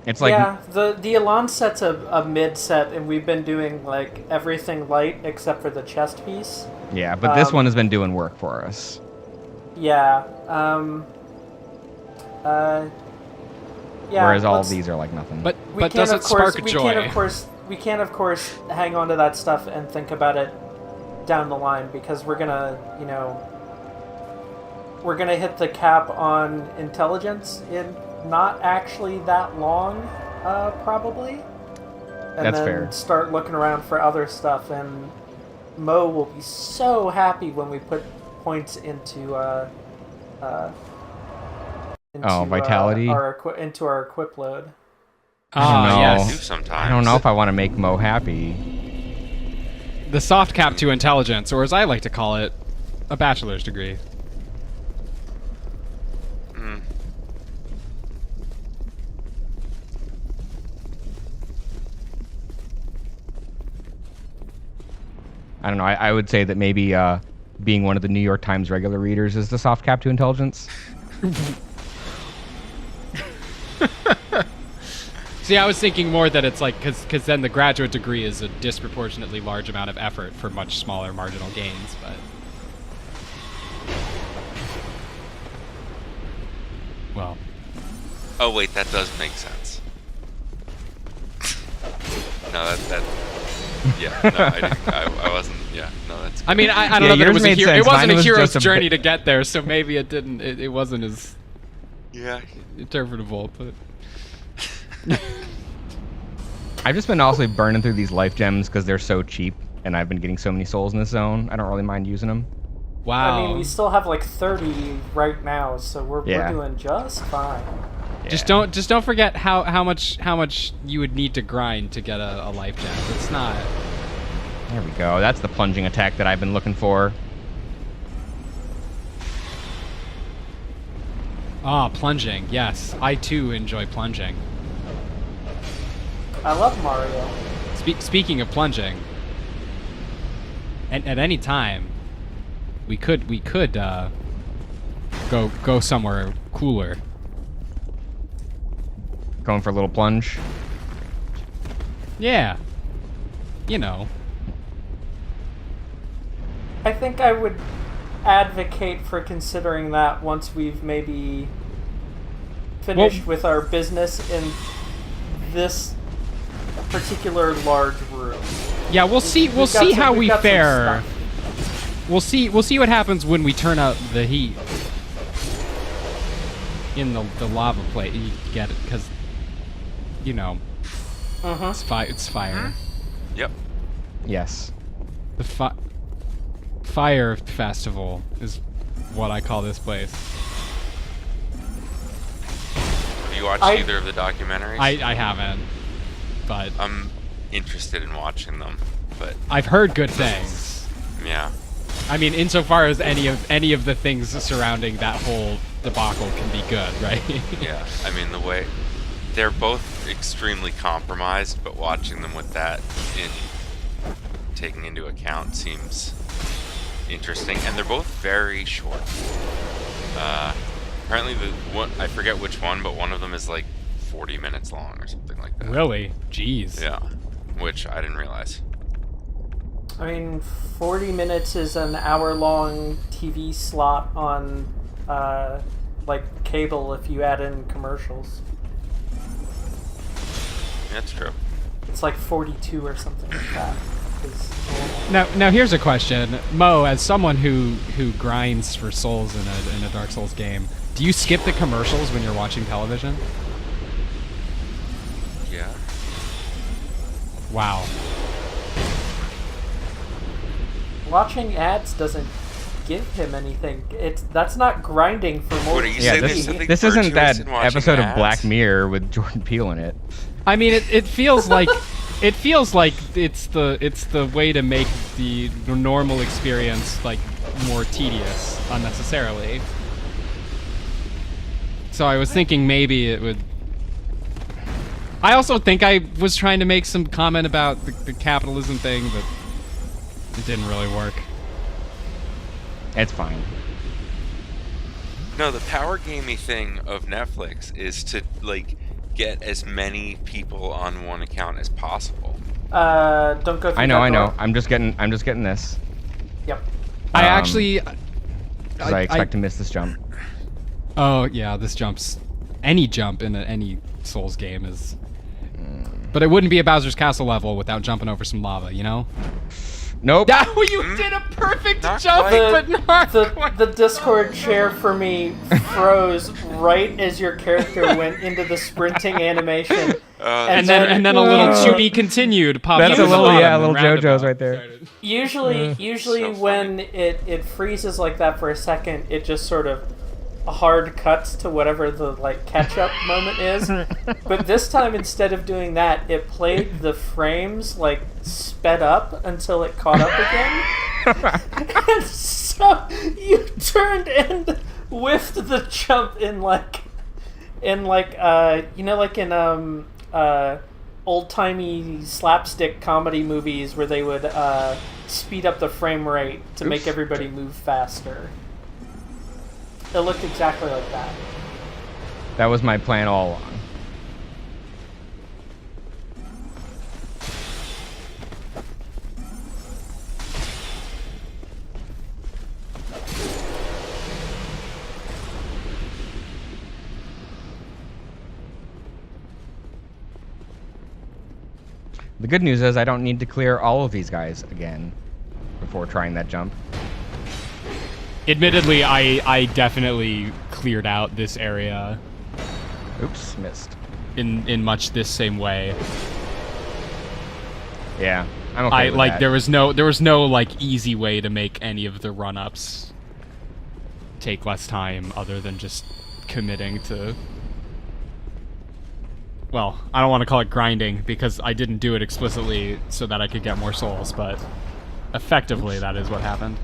It's like yeah, the Elan set's a mid set, and we've been doing like everything light except for the chest piece. yeah, but this um, one has been doing work for us. Yeah. Yeah. Whereas all let's- these are like nothing. But we does can, it of course, spark we joy? can of course hang on to that stuff and think about it down the line, because we're gonna hit the cap on intelligence in not actually that long, probably. And That's then fair. start looking around for other stuff, and Mo will be so happy when we put points into vitality? into our equip load. I don't know. Yes. Do sometimes. I don't know if I want to make Mo happy. The soft cap to intelligence, or as I like to call it, a bachelor's degree. Mm. I don't know. I would say that maybe being one of the New York Times regular readers is the soft cap to intelligence. See, I was thinking more that it's like, because then the graduate degree is a disproportionately large amount of effort for much smaller marginal gains, but... Well, Oh wait, that does make sense. No, that. Yeah, no, I didn't. I wasn't. Yeah, no, that's. I mean, I don't Yeah, know that it yours was made it sense. wasn't Mine a was hero's just a journey bit- to get there, so maybe it didn't. It wasn't as. Yeah. interpretable, but I've just been also burning through these life gems because they're so cheap, and I've been getting so many souls in this zone. I don't really mind using them. wow. I mean, we still have like 30 right now, so we're doing just fine. Just don't forget how much you would need to grind to get a life gem. It's not. There we go. That's the plunging attack that I've been looking for. Ah, plunging. Yes, I too enjoy plunging. I love Mario. Speaking of plunging, at any time, we could go somewhere cooler. Going for a little plunge. Yeah, you know. I think I would advocate for considering that once we've maybe finished with our business in this particular large room. Yeah, we'll see how we fare. We'll see what happens when we turn out the heat in the lava plate. You get it, because you know it's fire. Yep. Yes. The fire festival is what I call this place. Have you watched either of the documentaries? I haven't, but I'm interested in watching them, but I've heard good things. yeah. I mean, insofar as any of the things surrounding that whole debacle can be good, right? Yeah, I mean, the way they're both extremely compromised, but watching them with that taking into account seems interesting, and they're both very short. Apparently, the one, I forget which one, but one of them is like 40 minutes long or something like that. Really? Jeez. Yeah, which I didn't realize. I mean, 40 minutes is an hour-long TV slot on, like, cable if you add in commercials. That's true. It's like 42 or something like that. Now here's a question, Mo. As someone who grinds for souls in a Dark Souls game, do you skip the commercials when you're watching television? Yeah. Wow. Watching ads doesn't give him anything. That's not grinding for more. What, are you Yeah, saying this, there's something this isn't that virtuous in watching episode of ads? Black Mirror with Jordan Peele in it. I mean, it feels like it's the way to make the normal experience like more tedious unnecessarily. So I was thinking maybe it would. I also think I was trying to make some comment about the capitalism thing, but it didn't really work. It's fine. No, the power gaming thing of Netflix is to like get as many people on one account as possible. Don't go through I know. that door. I'm just getting this. Yep. I actually. 'Cause I expect to miss this jump. Oh yeah, this jumps. Any jump in any Souls game is. But it wouldn't be a Bowser's Castle level without jumping over some lava, you know? Nope. Now you did a perfect Not jump, quite. but not quite. The Discord share for me froze right as your character went into the sprinting animation. And then a little to be continued popped That's up a little at the bottom little and roundabout. JoJo's right there. Usually So when it freezes like that for a second, it just sort of hard cuts to whatever the like catch up moment is. But this time, instead of doing that, it played the frames like sped up until it caught up again. And so you turned and whiffed the jump in like old timey slapstick comedy movies where they would speed up the frame rate to make everybody move faster. It looked exactly like that. That was my plan all along. The good news is I don't need to clear all of these guys again before trying that jump. Admittedly, I definitely cleared out this area Oops, missed. in much this same way. Yeah, I'm okay with that. there was no like easy way to make any of the run-ups take less time other than just committing to, well, I don't want to call it grinding because I didn't do it explicitly so that I could get more souls, but effectively that is what happened.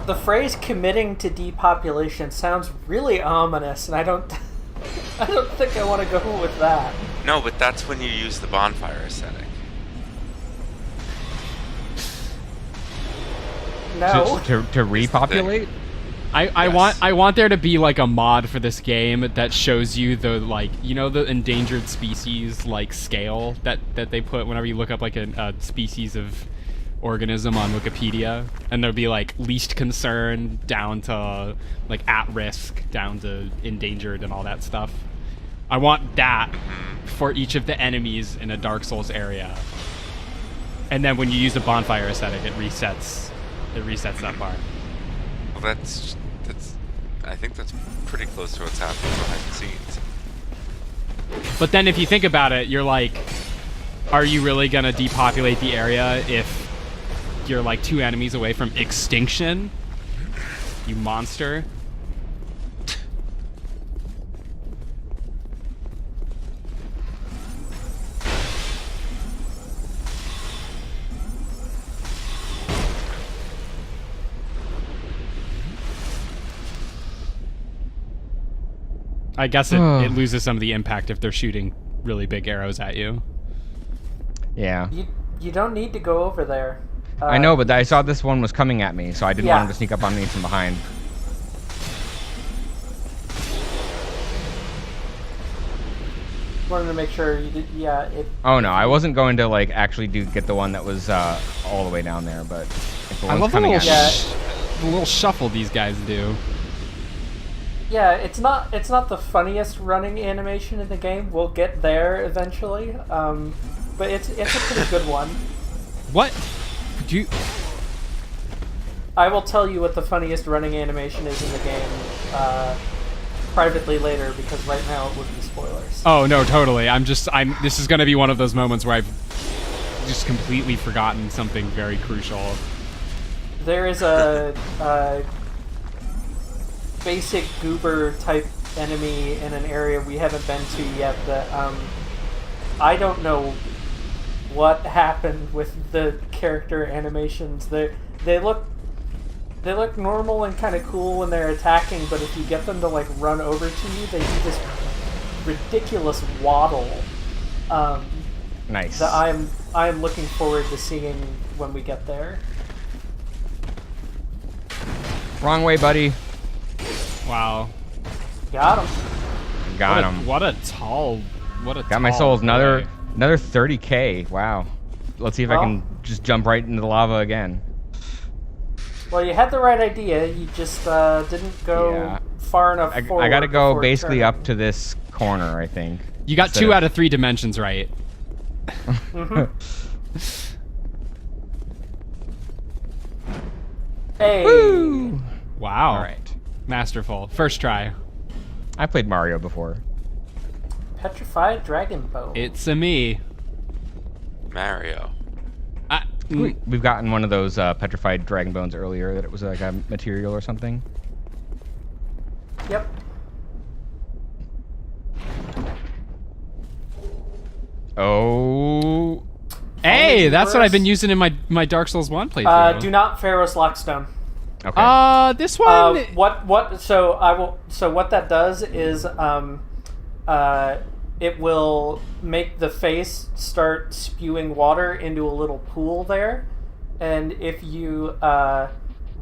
The phrase "committing to depopulation" sounds really ominous, and I don't think I want to go with that. No, but that's when you use the bonfire aesthetic. No. To repopulate? I want there to be like a mod for this game that shows you the, like, you know, the endangered species like scale that they put whenever you look up like a species of organism on Wikipedia, and there'll be like least concern down to like at risk down to endangered and all that stuff. I want that for each of the enemies in a Dark Souls area, and then when you use the bonfire aesthetic, it resets that bar. Well, that's I think that's pretty close to what's happening behind the scenes. But then if you think about it, you're like, are you really gonna depopulate the area if you're like 2 enemies away from extinction? You monster. I guess it loses some of the impact if they're shooting really big arrows at you. Yeah. You don't need to go over there. I know, but I saw this one was coming at me, so I didn't Yeah. want him to sneak up on me from behind. Wanted to make sure you did. Yeah. Oh no, I wasn't going to like actually get the one that was all the way down there, but if the I one's love coming at me. the little shuffle these guys do. Yeah, it's not the funniest running animation in the game. We'll get there eventually, but it's a pretty good one. What? Do you... I will tell you what the funniest running animation is in the game privately later, because right now it would be spoilers. Oh no, totally. This is gonna be one of those moments where I've just completely forgotten something very crucial. There is a basic goober type enemy in an area we haven't been to yet that I don't know what happened with the character animations. They look normal and kind of cool when they're attacking, but if you get them to like run over to you, they do this ridiculous waddle. Nice. That I'm looking forward to seeing when we get there. Wrong way, buddy. Wow. Got him. Got him. What a tall Got my souls. Another boy. 30k. Wow. Let's see if I can just jump right into the lava again. Well, you had the right idea. You just didn't go far enough forward. I gotta go before basically turning. up to this corner, I think. You got Instead 2 of- out of 3 dimensions right. Hey. Woo! Wow. All right. Masterful. First try. I played Mario before. Petrified Dragon Bone. It's a me. Mario. We've gotten one of those petrified dragon bones earlier that it was like a material or something. Yep. Oh. Hey, that's what I've been Pharaoh's- using in my Dark Souls 1 playthrough. Do not Pharaoh's Lockstone. Okay. This one... What? So I will. So what that does is, it will make the face start spewing water into a little pool there, and if you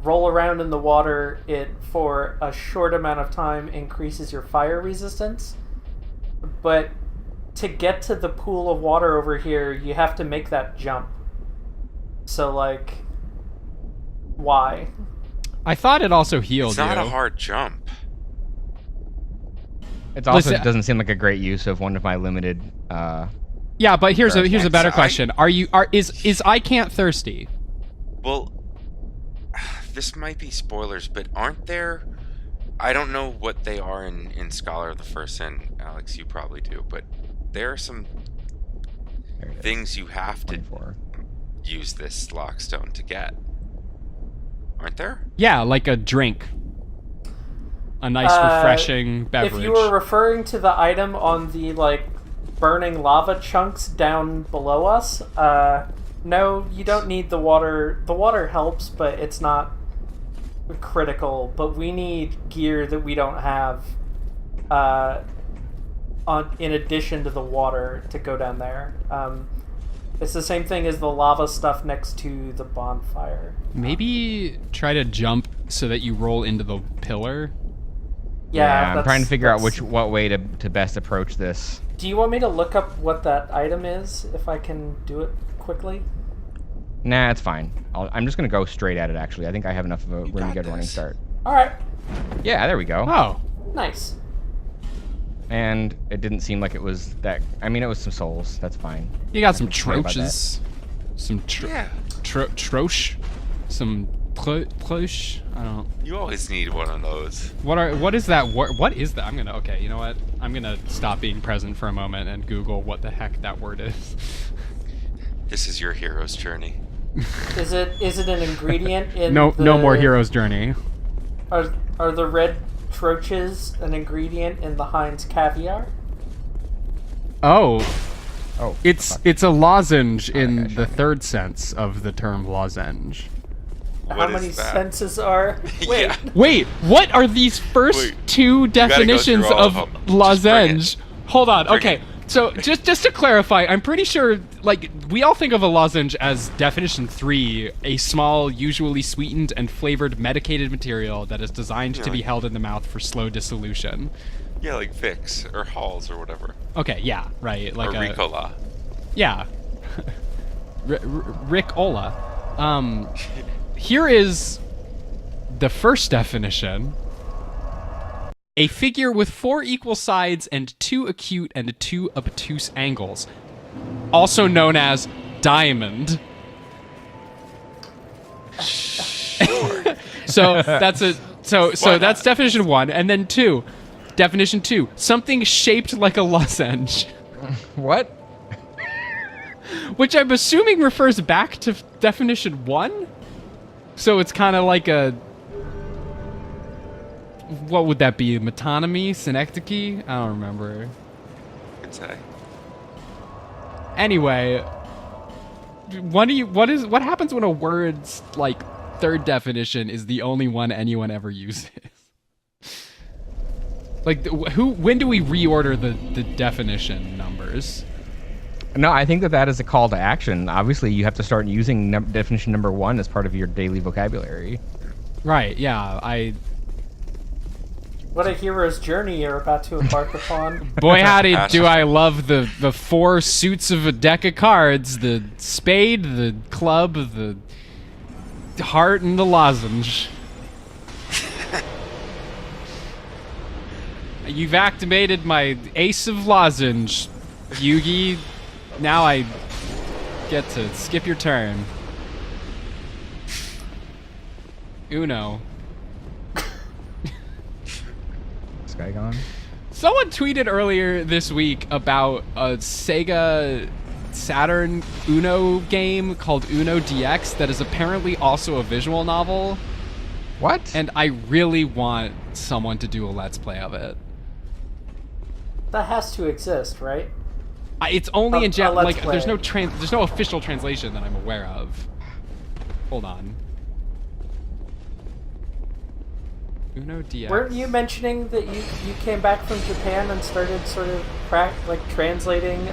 roll around in the water, it for a short amount of time increases your fire resistance. But to get to the pool of water over here, you have to make that jump. So like, why? I thought it also healed It's not you. a hard jump. It also Listen- doesn't seem like a great use of one of my limited. Yeah, but here's a better I- question. Is I Can't thirsty? Well, this might be spoilers, but aren't there I don't know what they are in Scholar of the First Sin, Alex, you probably do, but there are some There it is. things you have to 24. use this lockstone to get. Aren't there? Yeah, like a drink. A nice, refreshing beverage. If you were referring to the item on the, like, burning lava chunks down below us, no, you don't need the water. The water helps, but it's not critical. But we need gear that we don't have, in addition to the water to go down there. It's the same thing as the lava stuff next to the bonfire. Maybe try to jump so that you roll into the pillar. Yeah, I'm that's- trying to figure out that's- what way to best approach this. Do you want me to look up what that item is, if I can do it quickly? Nah, it's fine. I'm just gonna go straight at it. Actually, I think I have enough of a really got good running this. start. All right, Yeah, there we go. Oh, nice. And it didn't seem like it was that. I mean, it was some souls. That's fine. you got some Sorry about that. troches. Some Yeah. troche. Some cloche. I don't. You always need one of those. What is that word? What is that? Okay, you know what? I'm gonna stop being present for a moment and Google what the heck that word is. This is your hero's journey. Is it an ingredient in No the, more hero's journey. Are the red troches an ingredient in the Heinz caviar? Oh, Oh, it's a lozenge in Okay, the sure. third sense of the term lozenge. How What many is that? senses are? Wait, Yeah. Wait, what are these first Wait, two gotta go definitions through all of of them. Just bring lozenge? Hold on. Bring Okay. it. So just to clarify, I'm pretty sure like we all think of a lozenge as definition 3, a small, usually sweetened and flavored medicated material that is designed to Yeah. be held in the mouth for slow dissolution. Yeah, like Vicks or Halls or whatever. Okay, yeah, right. Like or Ricola. Yeah. Rick Ola. Here is the first definition. A figure with 4 equal sides and 2 acute and 2 obtuse angles. Also known as diamond. So that's a so Why that's not? definition 1, and then 2. Definition 2. Something shaped like a lozenge. what? Which I'm assuming refers back to definition 1? So it's kind of like a... What would that be? Metonymy? Synecdoche? I don't remember. Could say. Anyway, what happens when a word's like third definition is the only one anyone ever uses? Like when do we reorder the definition numbers? No, I think that is a call to action. Obviously, you have to start using definition number 1 as part of your daily vocabulary. Right, yeah, what a hero's journey you're about to embark upon. boy howdy do I love the 4 suits of a deck of cards, the spade, the club, the heart, and the lozenge. You've activated my ace of lozenge, Yugi. Now I get to skip your turn. Uno. This guy gone? Someone tweeted earlier this week about a Sega Saturn Uno game called Uno DX that is apparently also a visual novel, What? and I really want someone to do a Let's Play of it. That has to exist, right? It's only in Let's like Play. there's no official translation that I'm aware of. Hold on. Uno DX. Weren't you mentioning that you came back from Japan and started sort of translating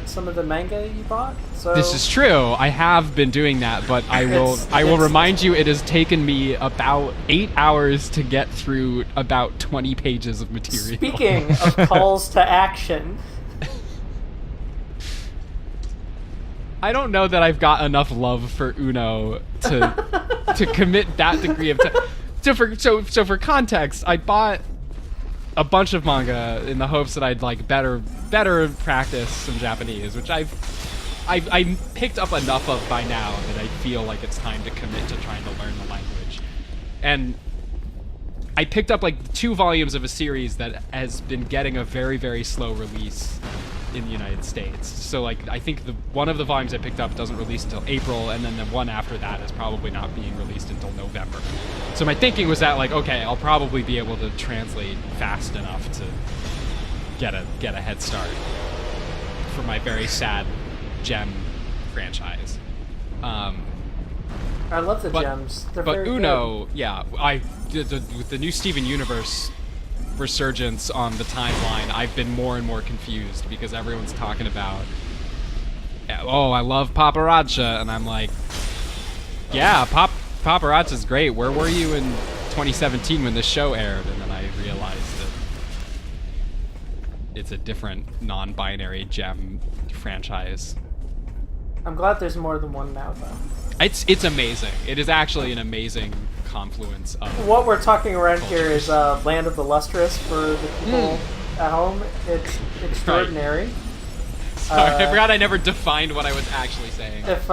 some of the manga you bought? So This is true. I have been doing that, but I will It's- remind you it has taken me about 8 hours to get through about 20 pages of material. Speaking of calls to action, I don't know that I've got enough love for Uno to commit that degree of time. So for context, I bought a bunch of manga in the hopes that I'd like better practice some Japanese, which I picked up enough of by now that I feel like it's time to commit to trying to learn the language. And I picked up like 2 volumes of a series that has been getting a very, very slow release in the United States. So like I think one of the volumes I picked up doesn't release until April, and then the one after that is probably not being released until November. So my thinking was that like, okay, I'll probably be able to translate fast enough to get a head start for my very sad Gem franchise. I love the gems. They're But very Uno, yeah, with the new Steven Universe resurgence on the timeline, I've been more and more confused because everyone's talking about, oh, I love Paparazza, and I'm like, yeah, Paparazza's great. Where were you in 2017 when this show aired? And then I realized that it's a different non-binary Gem franchise. I'm glad there's more than one now, though. It's amazing. It is actually an amazing confluence of... What we're talking around here is Land of the Lustrous for the people at home. It's extraordinary. Sorry, I forgot I never defined what I was actually saying. If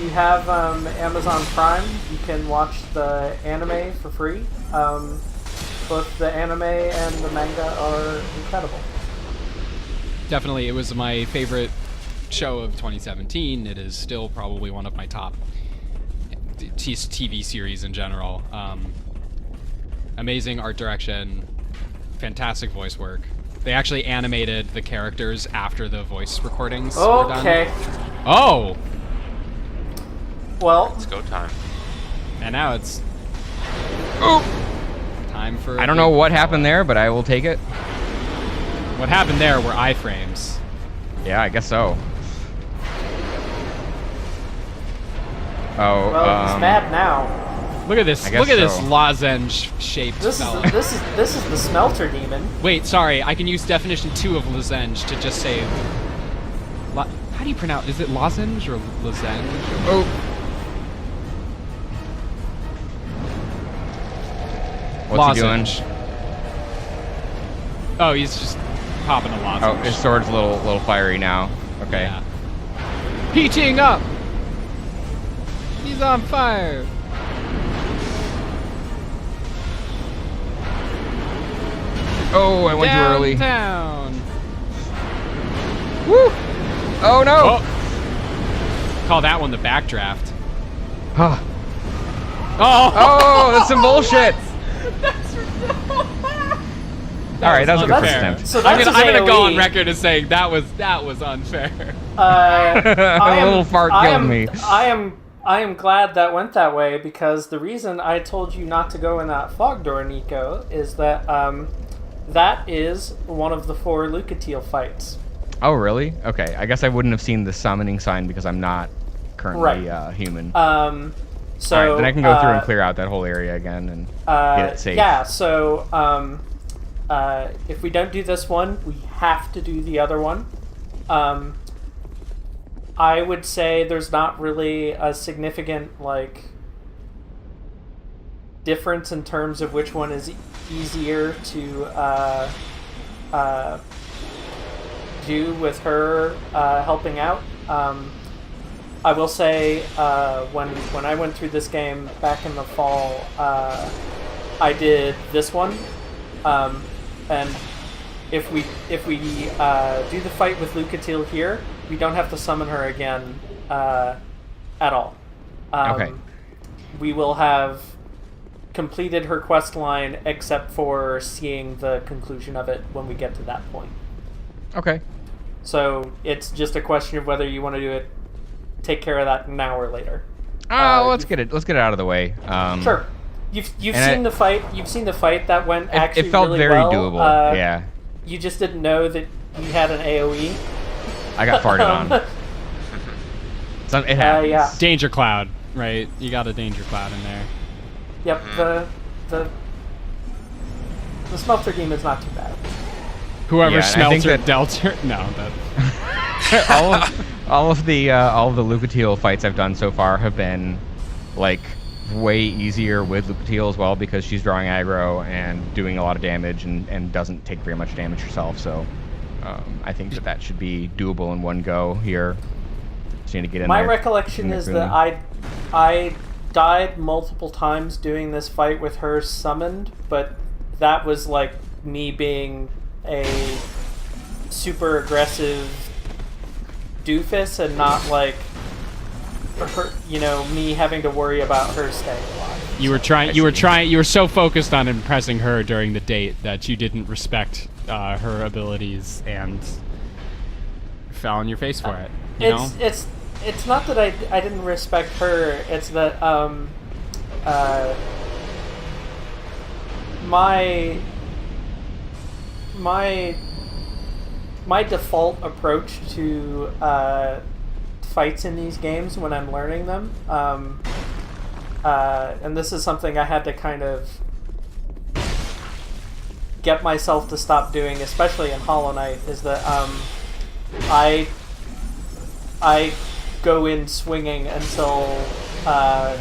you have Amazon Prime, you can watch the anime for free. Both the anime and the manga are incredible. Definitely, it was my favorite show of 2017. It is still probably one of my top TV series in general. Amazing art direction, fantastic voice work. They actually animated the characters after the voice recordings were done. Okay. Oh! Well, It's go time. And now it's time for... I don't know what happened there, but I will take it. What happened there were iframes. Yeah, I guess so. Oh, well, he's mad now. Look at this! I guess Look at this so. lozenge-shaped This fella. is the smelter demon. Wait, sorry. I can use definition 2 of lozenge to just say. How do you pronounce? Is it lozenge or lozenge? Oh. What's Lozenge. he doing? Oh, he's just popping a lozenge. Oh, his sword's a little fiery now. Okay. Yeah. Heating up. He's on fire. Oh, I went too early. Downtown. Woo! Oh no! Oh. Call that one the backdraft. Huh. Oh! Oh, that's some bullshit. All right, that was a good unfair. first attempt. So I'm that's gonna, his I'm gonna go on AoE. record as saying that was unfair. A little fart killed me. I am glad that went that way, because the reason I told you not to go in that fog door, Niko, is that that is one of the 4 Lucatiel fights. Oh, really? Okay, I guess I wouldn't have seen the summoning sign because I'm not currently human. So All right, then I can go through and clear out that whole area again and get it safe. Yeah. So if we don't do this one, we have to do the other one. I would say there's not really a significant difference in terms of which one is easier to do with her helping out. I will say when I went through this game back in the fall, I did this one, and if we do the fight with Lucatiel here, we don't have to summon her again at all. Okay. We will have completed her quest line, except for seeing the conclusion of it when we get to that point. Okay. So it's just a question of whether you want to do it, take care of that now or later. Let's get it out of the way. Sure. You've seen the fight. You've seen the fight that went actually It felt really very well. doable. Yeah. You just didn't know that you had an AOE. I got farted on. It happens. Yeah. Danger cloud, right? You got a danger cloud in there. Yep. The smelter demon's not too bad. Whoever Yeah, and I think smelter that- dealt her. No, that. all of the Lucatiel fights I've done so far have been way easier with Lucatiel as well, because she's drawing aggro and doing a lot of damage and doesn't take very much damage herself. So I think that should be doable in one go here. Just need to get in My there. recollection is that Nikuni. I died multiple times doing this fight with her summoned, but that was like me being a super aggressive doofus and not like her, me having to worry about her staying alive. You were so focused on impressing her during the date that you didn't respect her abilities and fell on your face for it. You know? It's not that I didn't respect her. It's that my default approach to fights in these games when I'm learning them, and this is something I had to kind of get myself to stop doing, especially in Hollow Knight, is that I go in swinging until I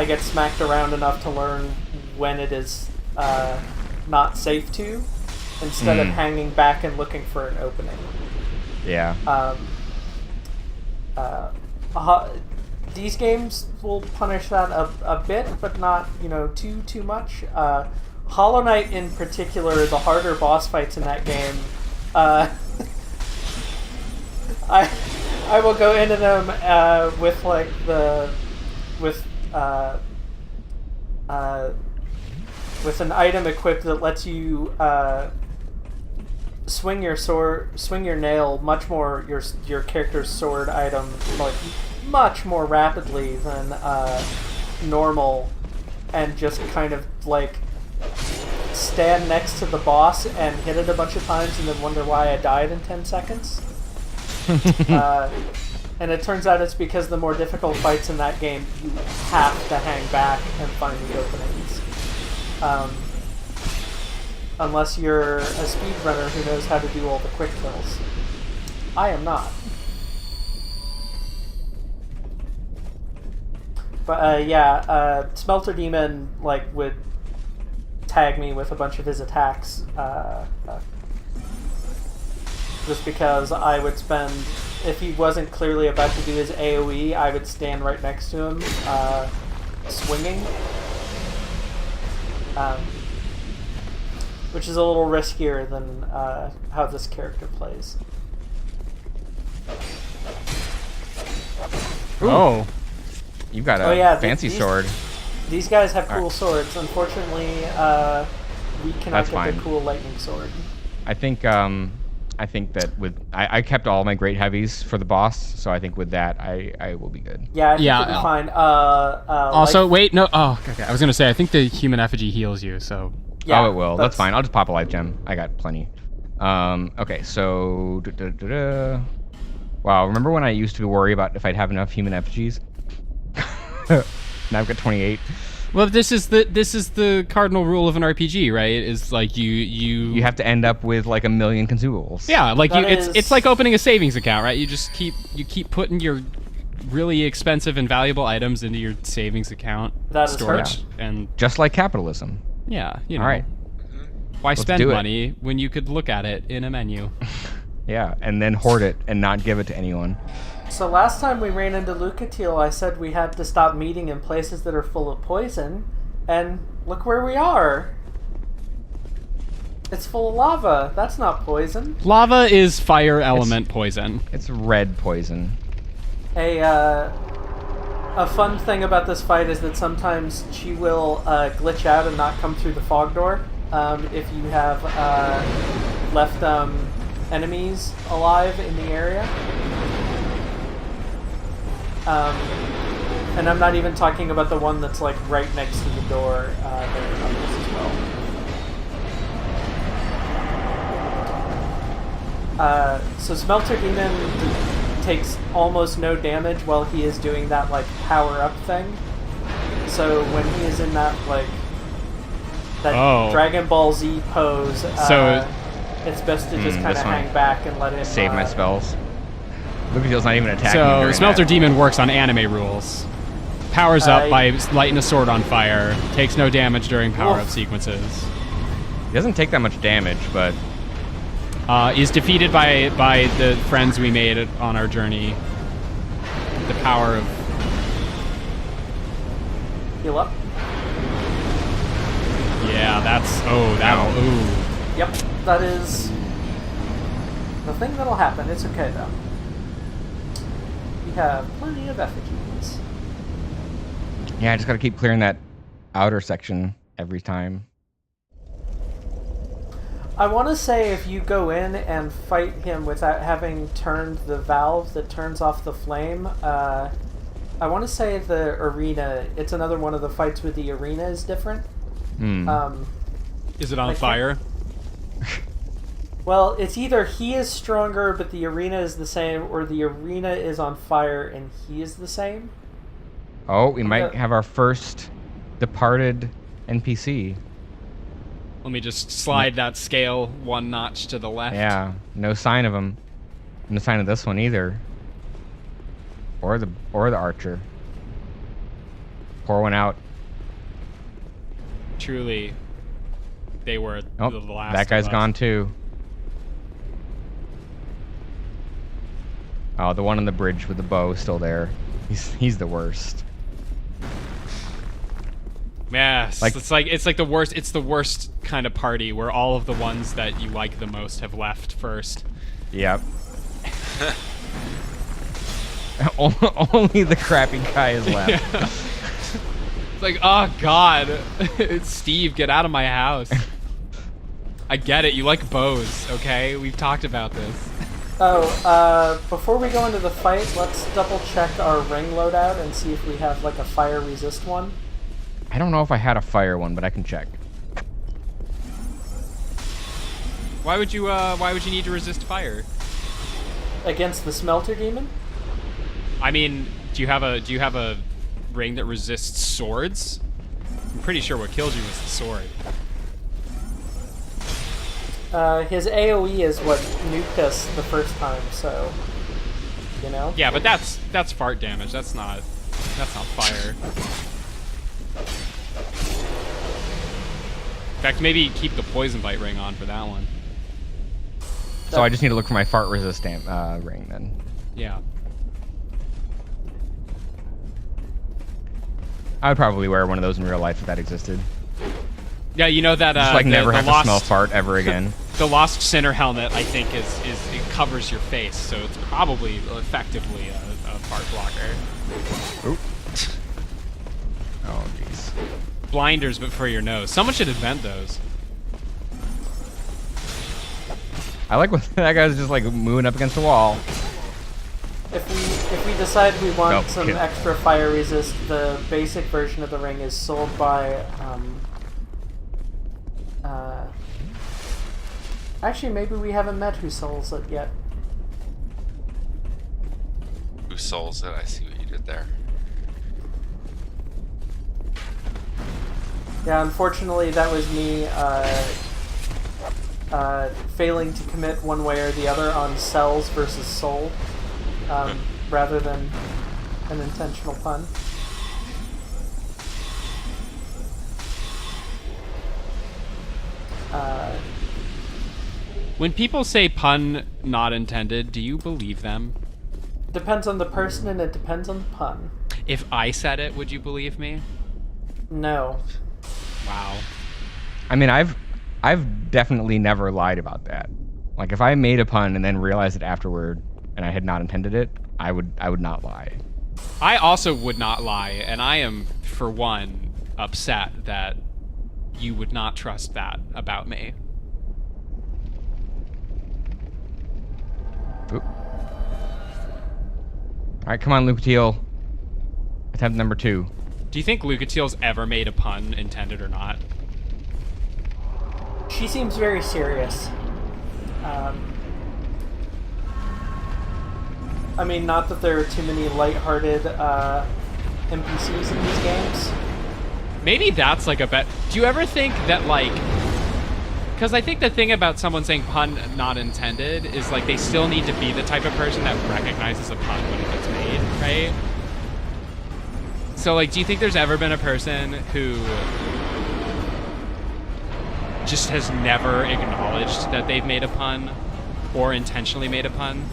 get smacked around enough to learn when it is not safe to, instead of hanging back and looking for an opening. Yeah. These games will punish that a bit, but not too much. Hollow Knight in particular, the harder boss fights in that game, I will go into them with like with an item equipped that lets you swing your nail much more, your character's sword item, like much more rapidly than normal, and just kind of like stand next to the boss and hit it a bunch of times and then wonder why I died in 10 seconds. And it turns out it's because the more difficult fights in that game, you have to hang back and find the openings. Unless you're a speedrunner who knows how to do all the quick kills. I am not. But Smelter Demon would tag me with a bunch of his attacks, just because I would spend, if he wasn't clearly about to do his AoE, I would stand right next to him, swinging. Which is a little riskier than how this character plays. Ooh. Oh, you've got a fancy sword. These guys have cool swords. Unfortunately, we cannot get the cool lightning sword. I think that with I kept all my great heavies for the boss, so I think with that I will be good. Yeah, I think you'll be fine. Also, wait, no. Oh, okay. I was gonna say I think the human effigy heals you, so. Yeah, it will. That's fine. I'll just pop a life gem. I got plenty. Okay, so wow. Remember when I used to worry about if I'd have enough human effigies? Now I've got 28. Well, this is the cardinal rule of an RPG, right? Is like you have to end up with like 1 million consumables. Yeah, like it's like opening a savings account, right? You just keep putting your really expensive and valuable items into your savings account storage, and just like capitalism. Yeah, All right. Why spend money when you could look at it in a menu? Yeah, and then hoard it and not give it to anyone. So last time we ran into Lucatiel, I said we had to stop meeting in places that are full of poison, and look where we are. It's full of lava. That's not poison. Lava is fire element poison. It's red poison. A fun thing about this fight is that sometimes she will glitch out and not come through the fog door if you have left enemies alive in the area. And I'm not even talking about the one that's like right next to the door there on this as well. So Smelter Demon takes almost no damage while he is doing that like power up thing. So when he is in that Dragon Ball Z pose, it's best to just kind of hang back and let him save my spells. Lucatiel's not even attacking. So Smelter Demon works on anime rules. Powers up by lighting a sword on fire. Takes no damage during power up sequences. He doesn't take that much damage, but is defeated by the friends we made on our journey. The power of Heal up. Yeah, that's... Oh, that'll... Ooh. Yep, that is the thing that'll happen. It's okay, though. We have plenty of effigies. Yeah, I just gotta keep clearing that outer section every time. I want to say if you go in and fight him without having turned the valve that turns off the flame, I want to say the arena, it's another one of the fights with the arena is different. Is it on fire? Well, it's either he is stronger but the arena is the same, or the arena is on fire and he is the same. Oh, we might have our first departed NPC. Let me just slide that scale one notch to the left. Yeah, no sign of him. No sign of this one either. Or the archer. Pour one out. Truly, they were Oh, the last. that guy's of us. gone too. Oh, the one on the bridge with the bow is still there. He's the worst. Yes, Like- it's like the worst. It's the worst kind of party where all of the ones that you like the most have left first. Yep. Only the crappy guy is left. It's like, oh god, it's Steve, get out of my house. I get it, you like bows, okay? We've talked about this. Oh, before we go into the fight, let's double check our ring loadout and see if we have like a fire resist one. I don't know if I had a fire one, but I can check. Why would you need to resist fire? Against the smelter demon? I mean, do you have a ring that resists swords? I'm pretty sure what killed you was the sword. His AoE is what nuked us the first time, so you know. Yeah, but that's fart damage. That's not fire. In fact, maybe keep the poison bite ring on for that one. So I just need to look for my fart resistant ring then. Yeah. I would probably wear one of those in real life if that existed. Yeah, you know that Just like never have lost, to smell fart ever again. The Lost Sinner helmet, I think, is it covers your face, so it's probably effectively a fart blocker. Oop. Oh jeez. Blinders, but for your nose. Someone should invent those. I like when that guy's just like moving up against the wall. If we decide we want Nope, some kill. extra fire resist, the basic version of the ring is sold by actually, maybe we haven't met who sells it yet. Who souls it? I see what you did there. Yeah, unfortunately, that was me failing to commit one way or the other on cells versus soul, rather than an intentional pun. When people say pun not intended, do you believe them? Depends on the person and it depends on the pun. If I said it, would you believe me? No. Wow. I mean, I've definitely never lied about that. Like if I made a pun and then realized it afterward and I had not intended it, I would not lie. I also would not lie, and I am, for one, upset that you would not trust that about me. Oop. All right, come on, Lucatiel. Attempt number 2. Do you think Lucatiel's ever made a pun, intended or not? She seems very serious. I mean, not that there are too many lighthearted NPCs in these games. Maybe that's like a bet. Do you ever think that, like... Because I think the thing about someone saying pun not intended is, like, they still need to be the type of person that recognizes a pun when it gets made, right? So, like, do you think there's ever been a person who just has never acknowledged that they've made a pun or intentionally made a pun?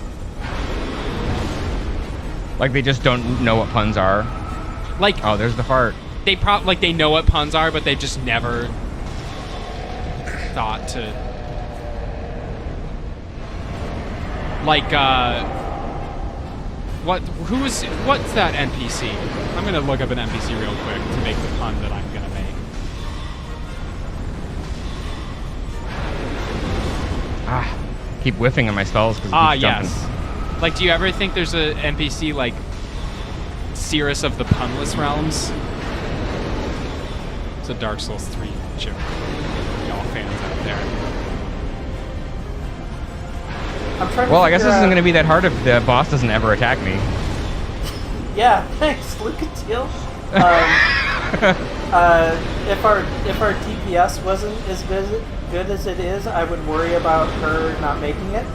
Like they just don't know what puns are. Like, Oh, there's the fart. they know what puns are, but they just never thought to what's that NPC? I'm gonna look up an NPC real quick to make the pun that I'm gonna make. Keep whiffing on my spells because it keeps jumping. Yes. Like, do you ever think there's a NPC like Cirrus of the Punless Realms? It's a Dark Souls 3 joke. Y'all fans out there. Well, I guess this isn't going to be that hard if the boss doesn't ever attack me. Yeah, thanks, Lucatiel. If our DPS wasn't as good as it is, I would worry about her not making it.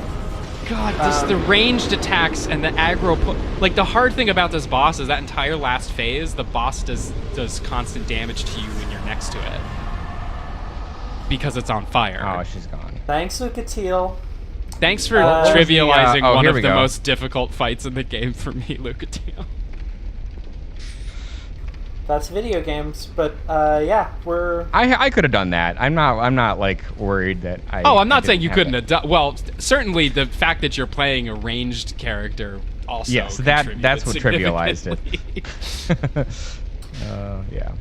God, the ranged attacks and the aggro... Like, the hard thing about this boss is that entire last phase, the boss does constant damage to you when you're next to it. Because it's on fire. Oh, she's gone. Thanks, Lucatiel. Thanks for trivializing one of the go. most difficult fights in the game for me, Lucatiel. That's video games, but yeah, we're... I could have done that. I'm not like worried that I... Oh, I'm not saying you couldn't have done... Well, certainly the fact that you're playing a ranged character also yes, that's what trivialized it. Yeah.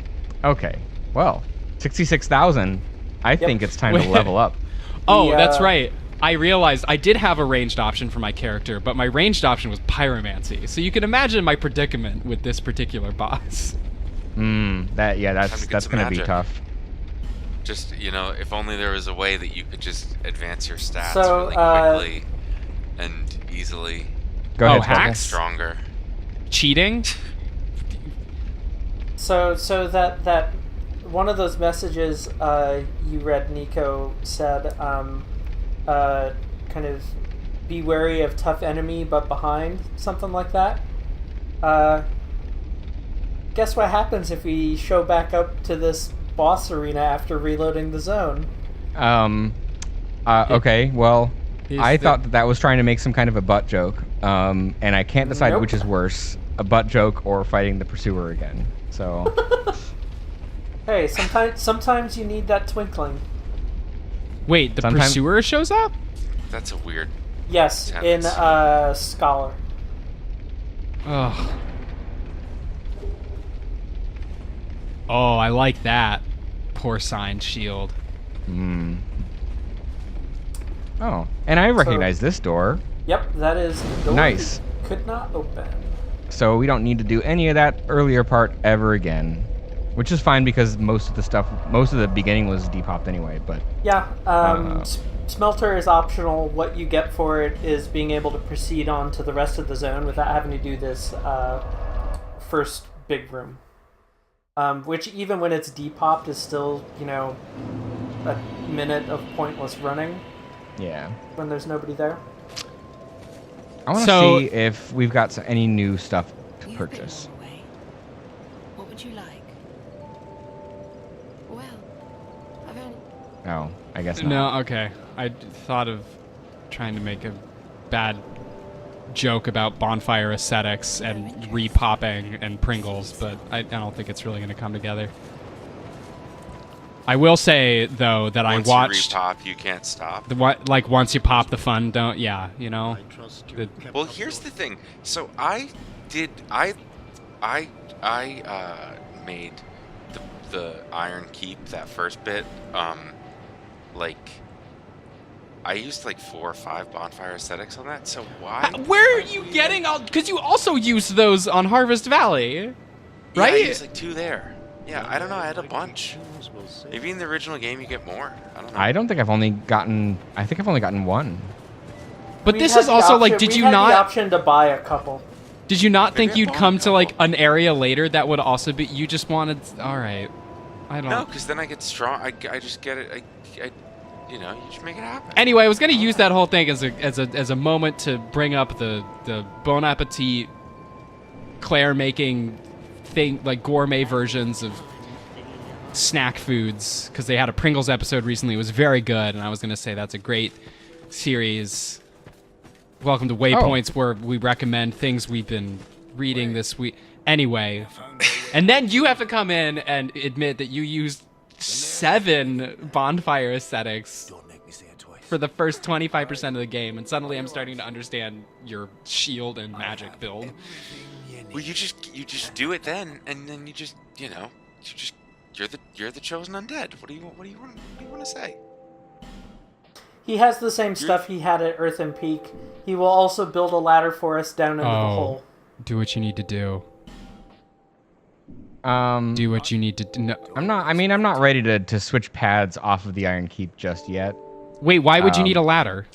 Okay. Well, 66,000. I think it's time to level up. Oh, that's right. I realized I did have a ranged option for my character, but my ranged option was pyromancy. So you can imagine my predicament with this particular boss. That's gonna be tough. Just, if only there was a way that you could just advance your stats really quickly and easily. Go ahead, hacks? Stronger. Cheating? So that one of those messages you read, Niko, said kind of be wary of tough enemy but behind, something like that. Guess what happens if we show back up to this boss arena after reloading the zone? Okay, well, I thought that was trying to make some kind of a butt joke, and I can't decide which is worse, a butt joke or fighting the pursuer again. So... Hey, sometimes you need that twinkling. Wait, the pursuer shows up? That's a weird... Yes, sentence. in Scholar. Ugh. Oh, I like that. Porcine shield. Oh, and I recognize this door. Yep, that is the door Nice. we could not open. So we don't need to do any of that earlier part ever again. Which is fine because most of the beginning was depopped anyway, but... Yeah, Smelter is optional. What you get for it is being able to proceed on to the rest of the zone without having to do this first big room. Which, even when it's depopped, is still, a minute of pointless running. Yeah. When there's nobody there. I want to see if we've got any new stuff to purchase. What would you like? Well, I've only... Oh, I guess not. No, okay. I thought of trying to make a bad joke about bonfire aesthetics and repopping and Pringles, but I don't think it's really going to come together. I will say though that Once I watched. you repop, you can't stop. Like once you pop the fun, don't Well, here's the thing. So I made the Iron Keep, that first bit. I used like 4 or 5 bonfire aesthetics on that. So why? Where are you getting all? Because you also used those on Harvest Valley, right? Yeah, I used like 2 there. Yeah, I don't know. I had a bunch. Maybe in the original game you get more. I don't know. I don't think I've only gotten. I think I've only gotten 1. But this is also like, did you not? the option to buy a couple. Did you not think Maybe I you'd bought a come to like couple. an area later that would also be? You just wanted. All right. I don't. No, because then I get strong. I just get it. You just make it happen. Anyway, I was gonna use that whole thing as a moment to bring up the Bon Appetit Claire making thing, like gourmet versions of snack foods, because they had a Pringles episode recently. It was very good, and I was gonna say that's a great series. Welcome to Waypoints, where we recommend things we've been reading this week. Anyway, and then you have to come in and admit that you used 7 bonfire aesthetics for the first 25% of the game, and suddenly I'm starting to understand your shield and magic build. Well, you just do it then, and then you're the chosen undead. What do you want to say? He has the same stuff he had at Earthen Peak. He will also build a ladder for us down into the hole. Do what you need to do. Um, Do what you need to do. No. I'm not ready to switch pads off of the Iron Keep just yet. Wait, why would you need a ladder?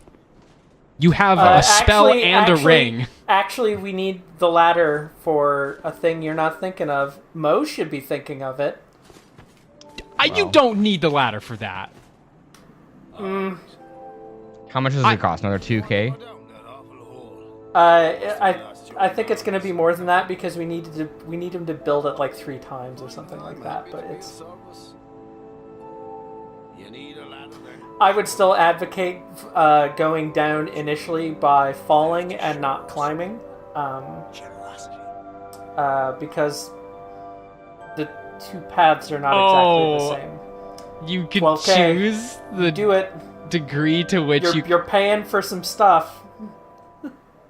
You have a spell and a ring. Actually, we need the ladder for a thing you're not thinking of. Mo should be thinking of it. You don't need the ladder for that. How much does it cost? Another 2K? I think it's going to be more than that because we need him to build it like 3 times or something like that. But it's. I would still advocate going down initially by falling and not climbing, because the 2 paths are not exactly the same. You could 12K, choose the do it. degree to which You're paying for some stuff.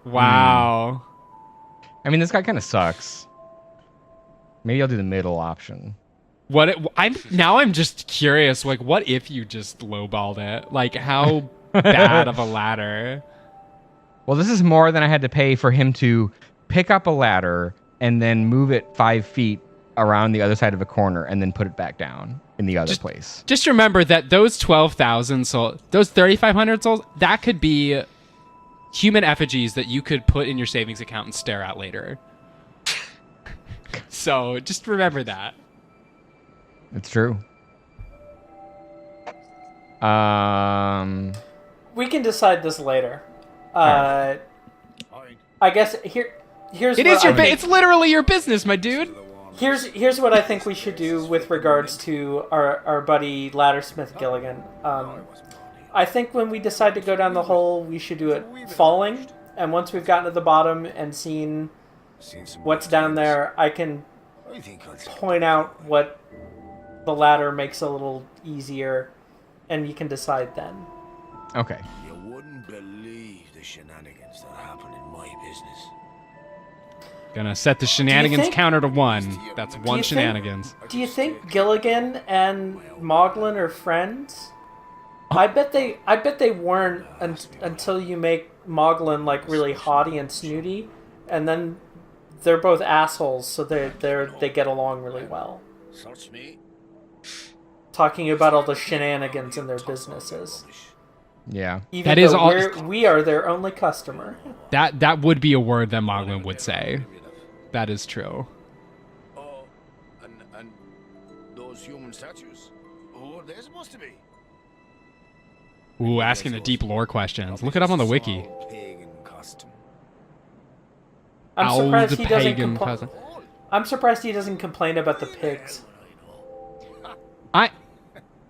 Wow. I mean, this guy kind of sucks. Maybe I'll do the middle option. I'm just curious. Like, what if you just lowballed it? Like, how bad of a ladder? Well, this is more than I had to pay for him to pick up a ladder and then move it 5 feet around the other side of a corner and then put it back down in the other place. Just remember that those 12,000 souls, those 3,500 souls, that could be human effigies that you could put in your savings account and stare at later. So just remember that. It's true. We can decide this later. Alright. I guess here's it's literally your business, my dude. Here's what I think we should do with regards to our buddy Laddersmith Gilligan. I think when we decide to go down the hole, we should do it falling. And once we've gotten to the bottom and seen what's down there, I can point out what the ladder makes a little easier, and you can decide then. Okay. You wouldn't believe the shenanigans that happen in my business. Gonna set the shenanigans counter to 1. That's 1 you shenanigans. Do you think Gilligan and Moglin are friends? I bet they weren't until you make Moglin like really haughty and snooty, and then they're both assholes, so they get along really well. Search me. Talking about all the shenanigans in their businesses. Yeah. Even That is though we are their only customer. That would be a word that Moglin would say. That is true. Oh, and those human statues? Who are they supposed to be? Ooh, asking the deep lore questions. Look it up on the wiki. Pagan custom. I'm surprised he doesn't pagan cousin. I'm surprised he doesn't complain about the pigs.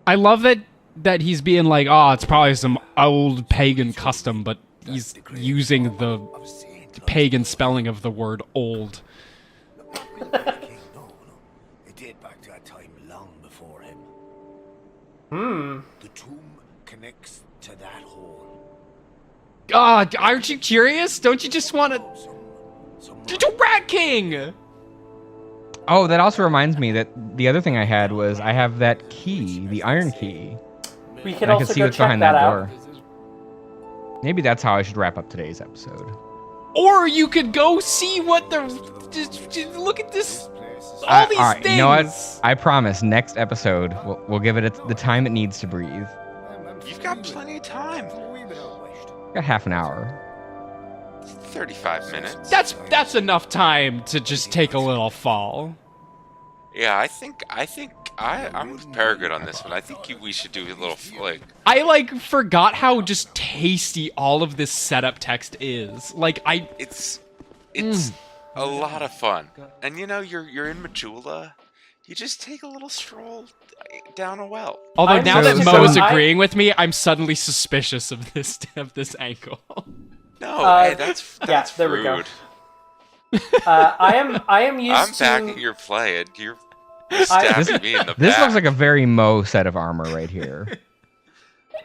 I love that he's being like, oh, it's probably some old pagan custom, but he's using the pagan spelling of the word old. No. It date back to that time long before him. The tomb connects to that hole. God, aren't you curious? Don't you just want to... The Rat King! Oh, that also reminds me that the other thing I had was I have that key, the iron key. We can I also can see go what's check behind that that out. door. Maybe that's how I should wrap up today's episode. Or you could go see what the... Just look at this... All these right, things! you know what? I promise, next episode, we'll give it the time it needs to breathe. You've got plenty of time. Got half an hour. 35 minutes. That's enough time to just take a little fall. Yeah, I'm with Paragood on this one. I think we should do a little like. I forgot how just tasty all of this setup text is. It's a lot of fun, and you're in Majula. You just take a little stroll down a well. Although now that so- Mo is agreeing with me, I'm suddenly suspicious of this angle. No, hey, that's there we go. rude. I am used I'm to. backing your play, and you're stabbing me in the This back. looks like a very Mo set of armor right here.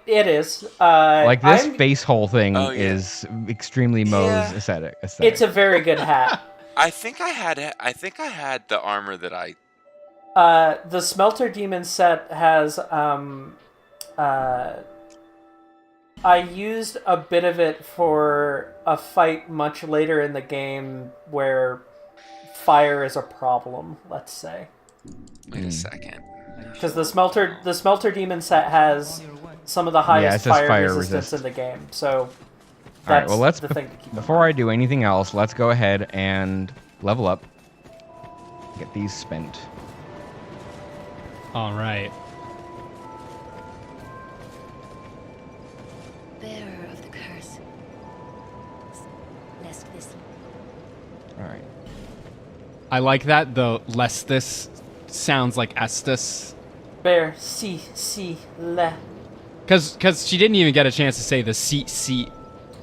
It is. Like this I'm, face hole thing Oh, yeah. is extremely Mo's Yeah. aesthetic. It's a very good hat. I think I had the armor that I. The Smelter Demon set has I used a bit of it for a fight much later in the game where fire is a problem, let's say. Wait a second. Because the Smelter Demon set has some of the highest it says fire, fire resistance resist. in the game, so All that's right, well, let's the thing to keep in before I do anything else, let's go ahead and level up. Get these spent. All right. Bearer of the curse. Lest this All right. I like that the less this sounds like Estus. Bear, le. Because she didn't even get a chance to say the seat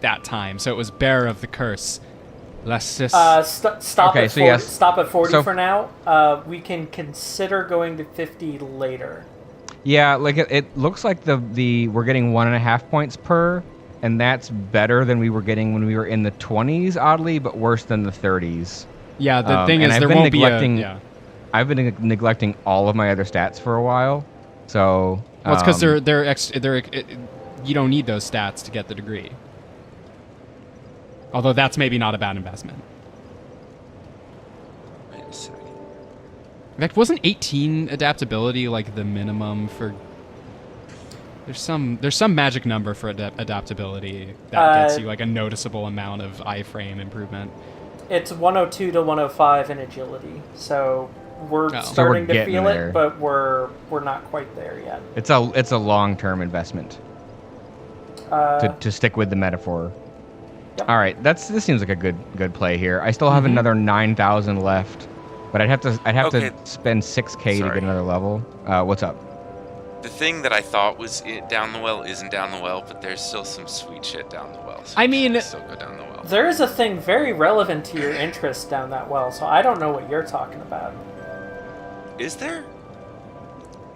that time, so it was bearer of the curse. Lestis. Stop Okay, at so 40, yes. stop at 40 So- for now. We can consider going to 50 later. Yeah, like it looks like the we're getting 1.5 points per, and that's better than we were getting when we were in the 20s, oddly, but worse than the 30s. Yeah, the thing and is, I've there been won't neglecting- be a... Yeah. I've been neglecting all of my other stats for a while, so. Well, it's because um, you don't need those stats to get the degree. Although that's maybe not a bad investment. Wait a second. In fact, wasn't 18 adaptability like the minimum for? There's some magic number for adaptability that gets you like a noticeable amount of iframe improvement. It's 102 to 105 in agility, so we're Oh. So we're starting to getting feel there. it, but we're not quite there yet. It's a long-term investment to stick with the metaphor. Yep. All right, this seems like a good play here. I still have another 9,000 left, but I'd have Okay. to spend 6K to Sorry. get another level. What's up? The thing that I thought was down the well isn't down the well, but there's still some sweet shit down the well. So I we mean- should still go down the well. There is a thing very relevant to your interest down that well, so I don't know what you're talking about. Is there?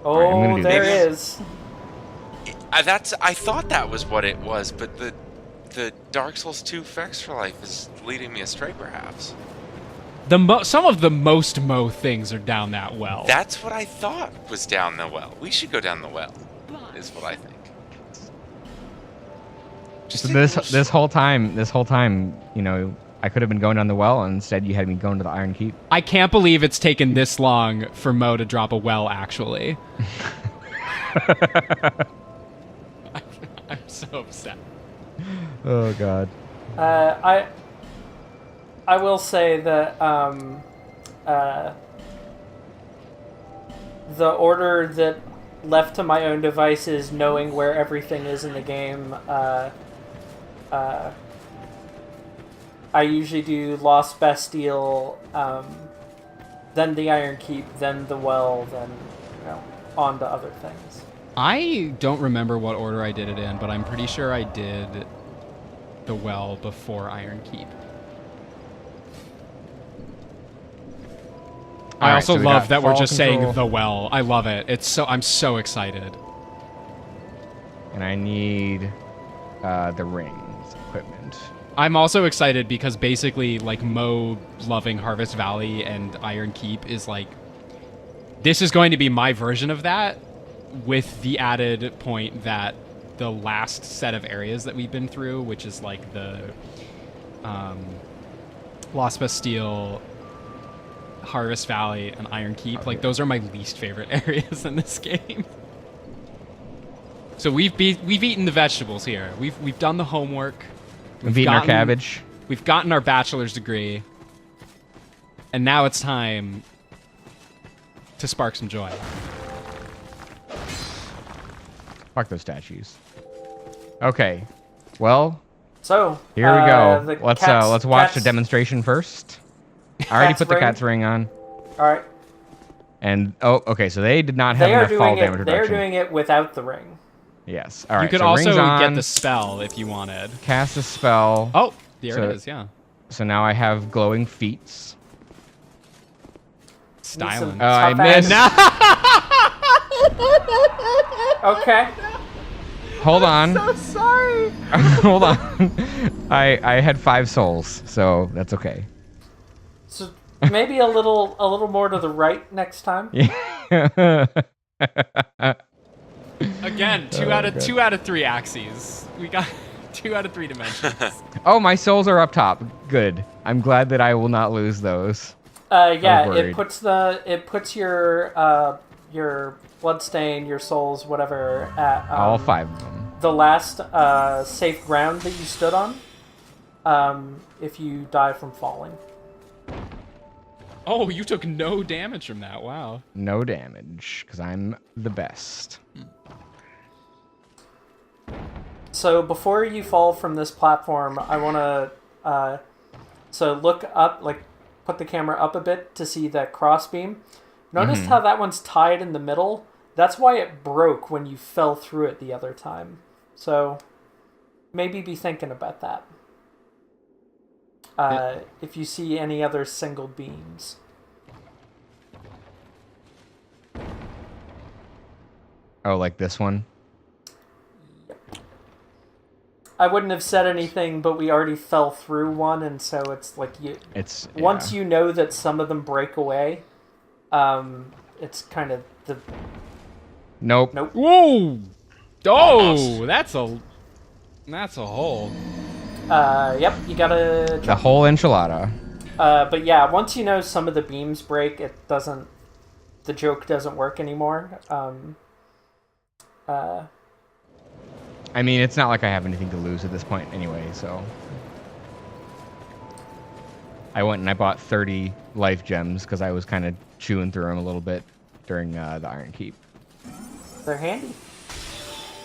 right, I'm gonna Oh, do there this. is. I thought that was what it was, but the Dark Souls 2 Fex for Life is leading me astray, perhaps. Some of the most Mo things are down that well. That's what I thought was down the well. We should go down the well, is what I think. Just So take a little this whole time, you know, I could have been going down the well, and instead you had me going to the Iron Keep. I can't believe it's taken this long for Mo to drop a well. Actually, I'm so upset. Oh God. I will say that the order that left to my own devices, knowing where everything is in the game, I usually do Lost Bastille, then the Iron Keep, then the Well, then on to other things. I don't remember what order I did it in, but I'm pretty sure I did the well before Iron Keep. I All right, also so we love got that we're fall just saying control. the well. I love it. I'm so excited. And I need the rings equipment. I'm also excited because basically, like, Mo loving Harvest Valley and Iron Keep is like, this is going to be my version of that, with the added point that the last set of areas that we've been through, which is like the Lost Bastille, Harvest Valley, and Iron Keep, like, those are my least favorite areas in this game. So we've eaten the vegetables here. We've done the homework. We've eaten our cabbage. We've gotten our bachelor's degree. And now it's time to spark some joy. Fuck those statues. Okay. Well, So here we go. the Let's cat's- watch the cat's- demonstration first. I already Cat's put the ring. cat's ring on. All right, And okay, so they did not have they are enough fall doing damage it. They're reduction. doing it without the ring. Yes. All right. You could so also rings on, get the spell if you wanted. cast a spell. Oh, there So- it is, yeah. So now I have glowing feats. Styling. I Tough missed. Okay. Hold on. So sorry. Hold on. I had 5 souls, so that's okay. So maybe a little more to the right next time. Yeah. Again, two out of 3 axes. We got 2 out of 3 dimensions. Oh, my souls are up top. Good. I'm glad that I will not lose those. Yeah, worried. it puts your bloodstain, your souls, whatever, at All 5 of them. the last safe ground that you stood on. If you die from falling. Oh, you took no damage from that. Wow. No damage, because I'm the best. So before you fall from this platform, I want to so look up, like put the camera up a bit to see that crossbeam. Notice how that one's tied in the middle? That's why it broke when you fell through it the other time. So maybe be thinking about that. If you see any other single beams. Oh, like this one? I wouldn't have said anything, but we already fell through one, and so it's like once you know that some of them break away, it's kind of the Nope. Whoa! Oh, that's a hole. Yep, you gotta The whole enchilada. but yeah, once you know some of the beams break, the joke doesn't work anymore. I mean, it's not like I have anything to lose at this point anyway, so. I went and I bought 30 life gems because I was kind of chewing through them a little bit during the Iron Keep. They're handy.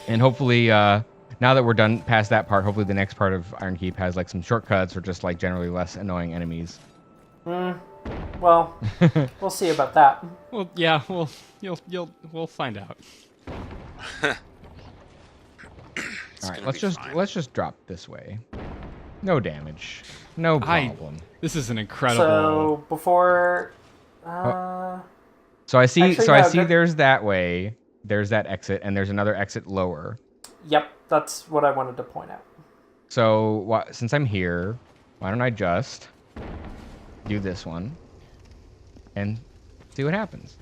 And hopefully, now that we're done past that part, hopefully the next part of Iron Keep has like some shortcuts or just like generally less annoying enemies. Well, we'll see about that. Well, yeah. Well, we'll find out. All right, let's just drop this way. No damage, no problem. This is an incredible. So before, So I see. Actually, so I no, see. good. There's that way. There's that exit, and there's another exit lower. Yep, that's what I wanted to point out. So since I'm here, why don't I just do this one and see what happens?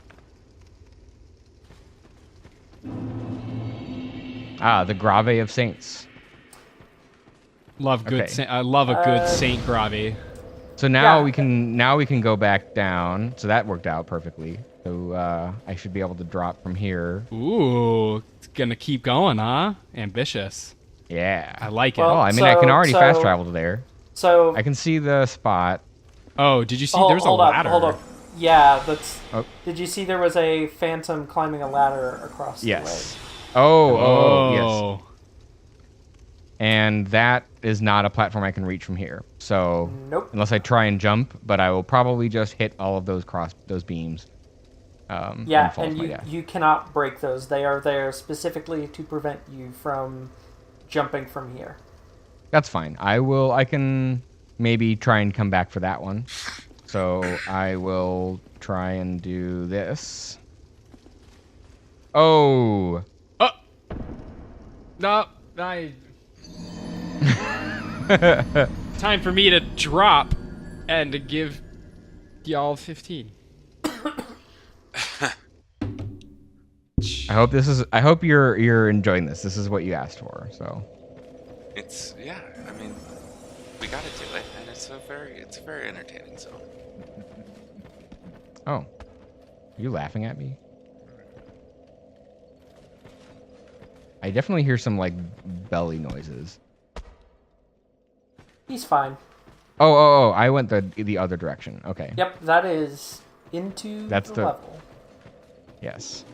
Ah, the Grave of Saints. Love good. Okay. I love a good Saint Grave. So now Yeah. we can go back down. So that worked out perfectly. So I should be able to drop from here. Ooh, it's gonna keep going, huh? Ambitious. Yeah. I like it. Well, Oh, I mean, I can already so- fast travel to there. So I can see the spot. Oh, did you see? hold, There's a hold ladder. up, hold up. Yeah, that's. Oh. Did you see there was a phantom climbing a ladder across Yes. the way? Oh, yes. And that is not a platform I can reach from here. So Nope. unless I try and jump, but I will probably just hit all of those beams. Yeah, fall to and my you death. you cannot break those. They are there specifically to prevent you from jumping from here. That's fine. I can maybe try and come back for that one. So I will try and do this. Oh. No, time for me to drop and to give y'all 15. I hope you're enjoying this. This is what you asked for. So. Yeah. I mean, we got to do it, and it's a very entertaining zone. Oh. Are you laughing at me? I definitely hear some like belly noises. He's fine. Oh! I went the other direction. Okay. Yep, that is into That's the the- level. Yes.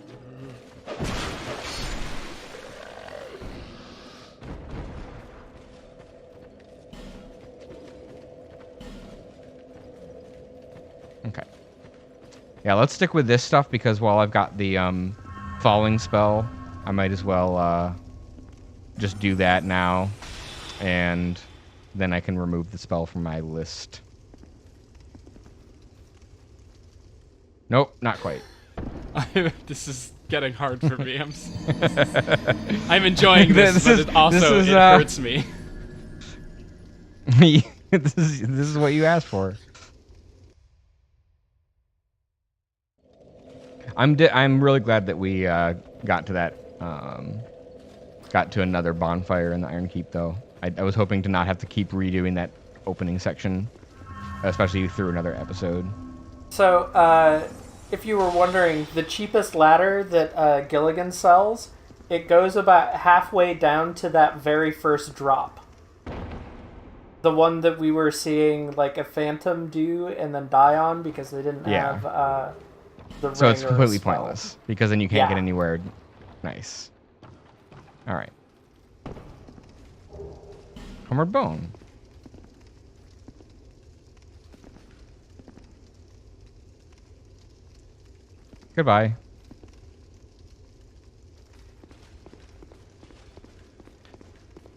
Okay. Yeah, let's stick with this stuff because while I've got the falling spell, I might as well just do that now and then I can remove the spell from my list. Nope, not quite. This is getting hard for me. I'm enjoying this, but it also it hurts me. this is what you asked for. I'm really glad that we got to that got to another bonfire in the Iron Keep, though. I was hoping to not have to keep redoing that opening section, especially through another episode. So, if you were wondering, the cheapest ladder that Gilligan sells, it goes about halfway down to that very first drop. The one that we were seeing like a Phantom do and then die on because they didn't have the ring. So it's or completely spell. pointless because then you can't get anywhere. Nice. All right. Homeward Bone. Goodbye.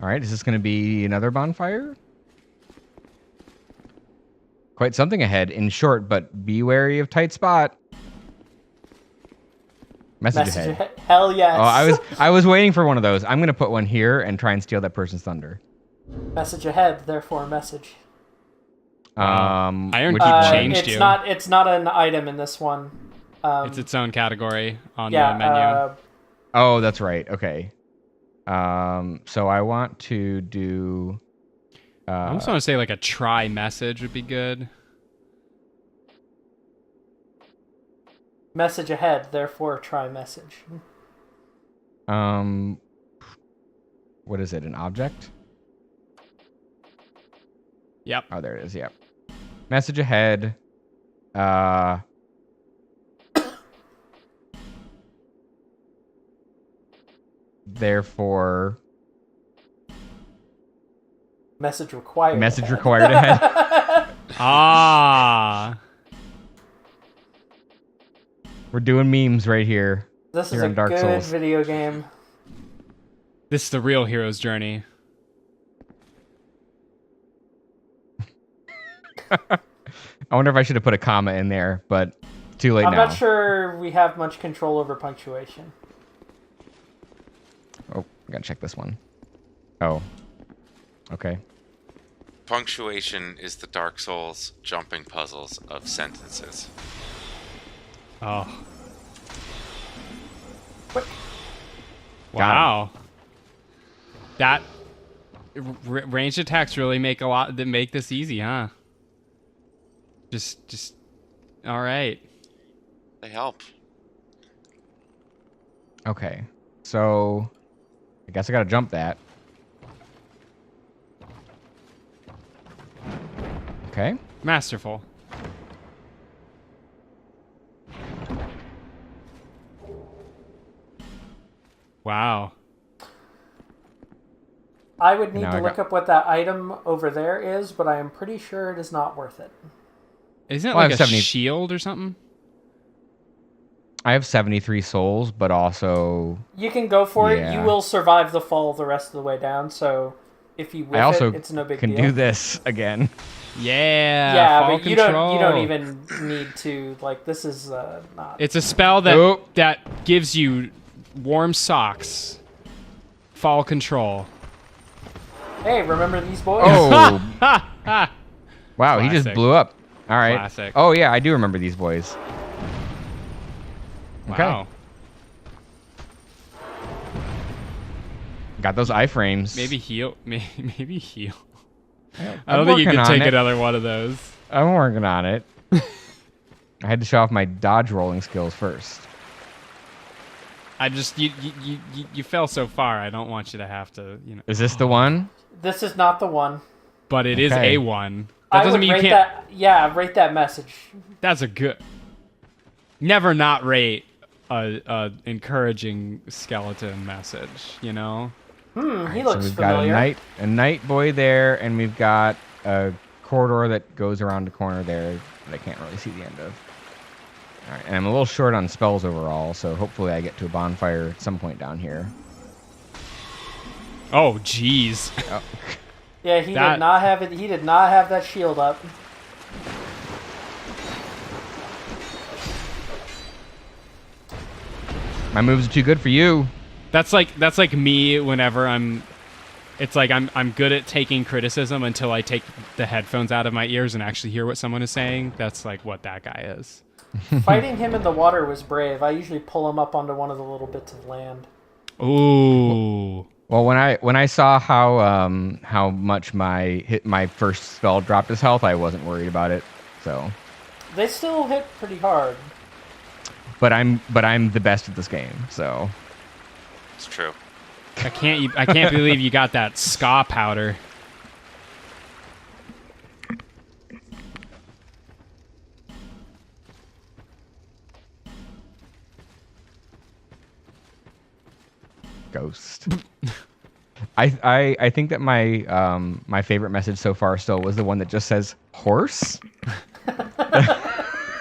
All right, is this going to be another bonfire? Quite something ahead. In short, but be wary of tight spot. Message ahead. Hell yes. Oh, I was waiting for one of those. I'm going to put one here and try and steal that person's thunder. Message ahead, therefore message. Iron Keep changed it's you. It's not an item in this one. It's its own category on the menu. Oh, that's right. Okay. So I want to do. I almost want to say like a try message would be good. Message ahead, therefore try message. What is it? An object? Yep. Oh, there it is. Yep. Message ahead. Therefore. Message required. Message ahead. required ahead. Ah. We're doing memes right here. This here is a on Dark good Souls. video game. This is the real hero's journey. I wonder if I should have put a comma in there, but too late I'm now. not sure we have much control over punctuation. Oh, I gotta check this one. Oh. Okay. Punctuation is the Dark Souls jumping puzzles of sentences. Oh. What? Wow. That ranged attacks really make this easy, huh? Just all right. They help. Okay. So I guess I gotta jump that. Okay. Masterful. Wow. I would need Now to I look got- up what that item over there is, but I am pretty sure it is not worth it. Isn't it Well, I like a have 70 shield or something? I have 73 souls, but also You can go for it. Yeah. You will survive the fall the rest of the way down, so if you whiff I also it's no big can deal. do this again. Yeah. Yeah, fall but you control. don't even need to, like, this is not... It's a spell that Oh. that gives you warm socks. Fall control. Hey, remember these boys? Oh. Ha! Wow, he just Classic. blew up. All right. Classic. Oh yeah, I do remember these boys. Okay. Wow. Got those iframes. Maybe heal. Maybe heal. I'm I don't think you working can on take it. another one of those. I'm working on it. I had to show off my dodge rolling skills first. I just you fell so far. I don't want you to have to. Is this the one? This is not the one. But it is Okay. a one. That I doesn't would mean you rate can't. that... Yeah, rate that message. That's a good. Never not rate a encouraging skeleton message. You know. He So looks we've got familiar. a night boy there, and we've got a corridor that goes around the corner there that I can't really see the end of. All right, and I'm a little short on spells overall, so hopefully I get to a bonfire at some point down here. Oh, jeez. Oh. Yeah, he That- did not have it. He did not have that shield up. My moves are too good for you. That's like me whenever it's like I'm good at taking criticism until I take the headphones out of my ears and actually hear what someone is saying. That's like what that guy is. Fighting him in the water was brave. I usually pull him up onto one of the little bits of land. Ooh. Well, when I saw how much my first spell dropped his health, I wasn't worried about it. So, They still hit pretty hard. but I'm the best at this game. So, It's true. I can't believe you got that ska powder. ghost. I think that my favorite message so far still was the one that just says horse.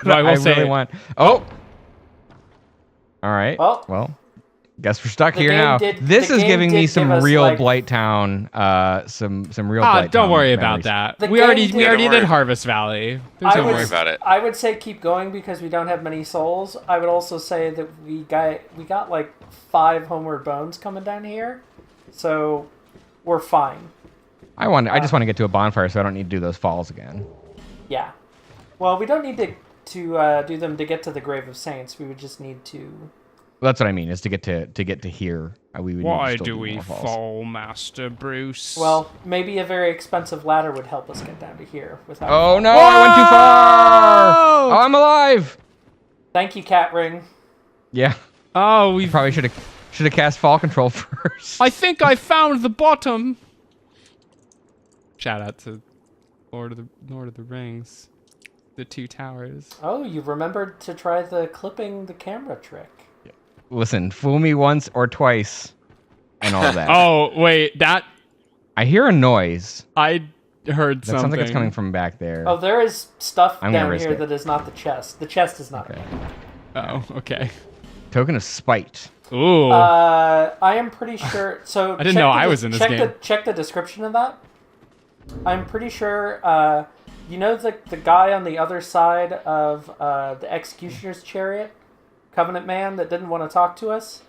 No, I will say really want. Oh. All right. Well, guess we're stuck the here game now. did- This the is game giving did me give some us, real like- Blight Town. Some real. Blight don't Town worry about memories. that. The We game already did- we already Don't did worry. Harvest Valley. I Don't would, worry about it. I would say keep going because we don't have many souls. I would also say that we got like 5 homeward bones coming down here, so we're fine. I just want to get to a bonfire, so I don't need to do those falls again. Yeah. Well, we don't need to do them to get to the Grave of Saints. We would just need to. That's what I mean. Is to get to here. We would. Why need to still do we more falls. fall, Master Bruce? Well, maybe a very expensive ladder would help us get down to here without. Oh no! I went too far. Oh, I'm alive. Thank you, Cat Ring. Yeah. Oh, we Probably should have cast fall control first. I think I found the bottom. Shout out to Lord of the Rings, the Two Towers. Oh, you remembered to try the clipping the camera trick. Listen, fool me once or twice, and all that. Oh wait, that I hear a noise. I heard That something. sounds like it's coming from back there. Oh, there is stuff I'm gonna down risk here it. that is not the chest. The chest is not. Okay. Oh, okay. Token of spite. Ooh. I am pretty sure. So I didn't check know the- I was in this game. Check the description of that. I'm pretty sure. You know the guy on the other side of the executioner's chariot, Covenant Man that didn't want to talk to us.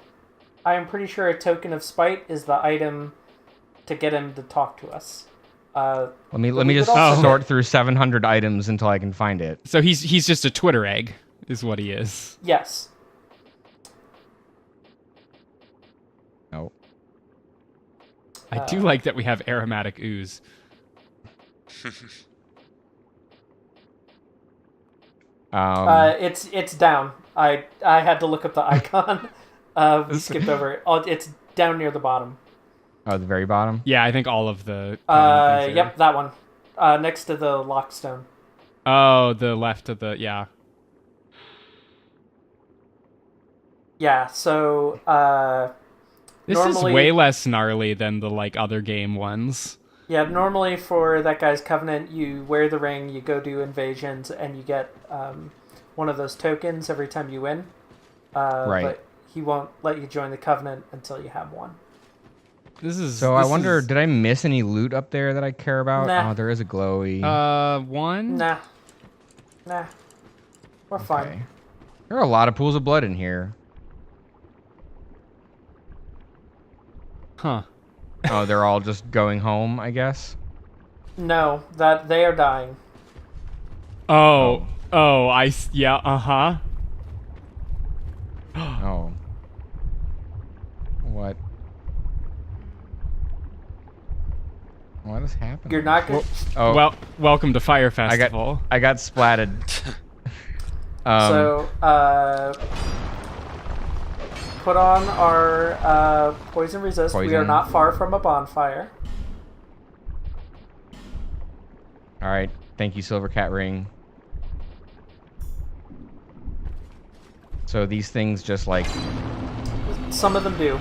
I am pretty sure a token of spite is the item to get him to talk to us. Let me we just could also- sort through 700 items until I can find it. So he's just a Twitter egg, is what he is. Yes. No. I do like that we have aromatic ooze. It's down. I had to look up the icon. We skipped over it. Oh, it's down near the bottom. Oh, the very bottom. Yeah, I think all of the. common things are- Yep, that one. Next to the lockstone. Oh, the left of the yeah. Yeah. So This normally, is way less gnarly than the like other game ones. Yeah, normally for that guy's covenant, you wear the ring, you go do invasions, and you get one of those tokens every time you win. Right. But he won't let you join the covenant until you have one. This is. So I this wonder, is- did I miss any loot up there that I care about? Nah. Oh, there is a glowy. One. Nah. We're fine. Okay. There are a lot of pools of blood in here. Huh. Oh, they're all just going home, I guess. No, that they are dying. Oh. Yeah. Oh. What? What is happening? You're not gonna. Oh, Well, welcome to Fire I got Festival. I got splatted. So, put on our poison resist. We are Poison. not far from a bonfire. All right. Thank you, Silver Cat Ring. So these things just like, Some of them do.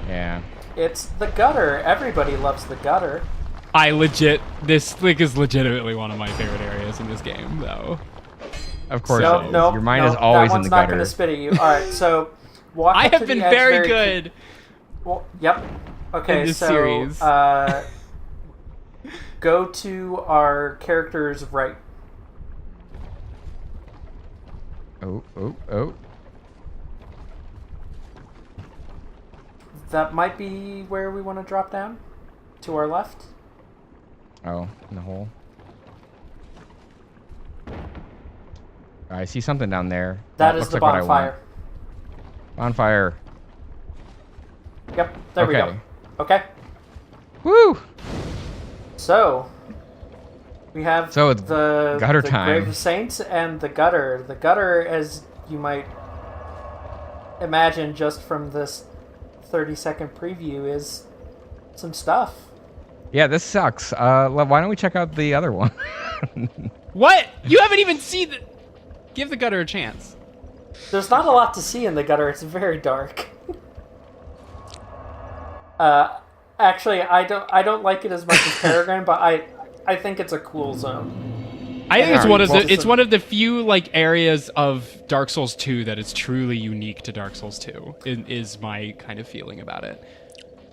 yeah. It's the gutter. Everybody loves the gutter. This is legitimately one of my favorite areas in this game, though. Of course No, it is. no, Your mind no, is always that in one's the not gutter. going to spit at you. All right, so walk I up to have been the edge very very good. Well, yep. Okay, in this so series. go to our character's right. Oh. That might be where we want to drop down. To our left. Oh, in the hole. I see something down there. That is looks the like what I bonfire. want. Bonfire. Yep, there we go. Okay. Okay. Woo! So, we have So it's the gutter the time. Grave of Saints and the gutter. The gutter, as you might imagine just from this 30-second preview, is some stuff. Yeah, this sucks. Why don't we check out the other one? What? You haven't even seen the... Give the gutter a chance. There's not a lot to see in the gutter. It's very dark. Actually, I don't like it as much as Peregrine, but I think it's a cool zone. I think it's Alright, it's one of the few like areas of Dark Souls 2 that is truly unique to Dark Souls 2. Is my kind of feeling about it.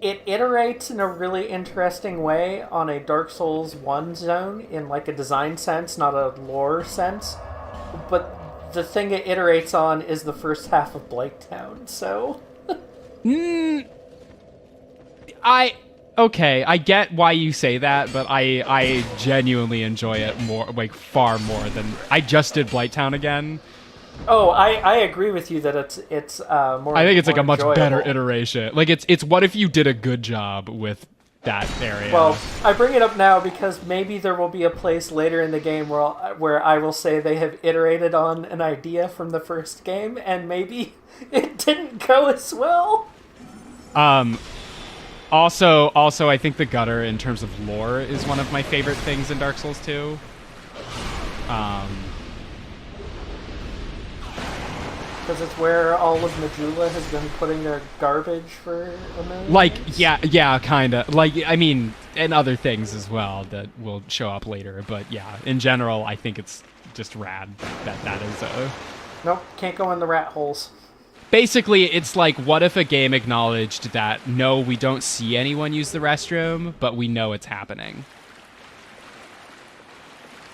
It iterates in a really interesting way on a Dark Souls 1 zone in like a design sense, not a lore sense. But the thing it iterates on is the first half of Blighttown, so... Okay, I get why you say that, but I genuinely enjoy it more, like far more than... I just did Blighttown again. Oh, I agree with you that it's more. I think it's like a much enjoyable. better iteration. Like it's what if you did a good job with that area? Well, I bring it up now because maybe there will be a place later in the game where I will say they have iterated on an idea from the first game, and maybe it didn't go as well. Also, I think the gutter in terms of lore is one of my favorite things in Dark Souls 2. Because it's where all of Majula has been putting their garbage for a million years? Yeah, kind of. Like, I mean, and other things as well that will show up later. But yeah, in general, I think it's just rad that is a... Nope, can't go in the rat holes. Basically, it's like, what if a game acknowledged that, no, we don't see anyone use the restroom, but we know it's happening?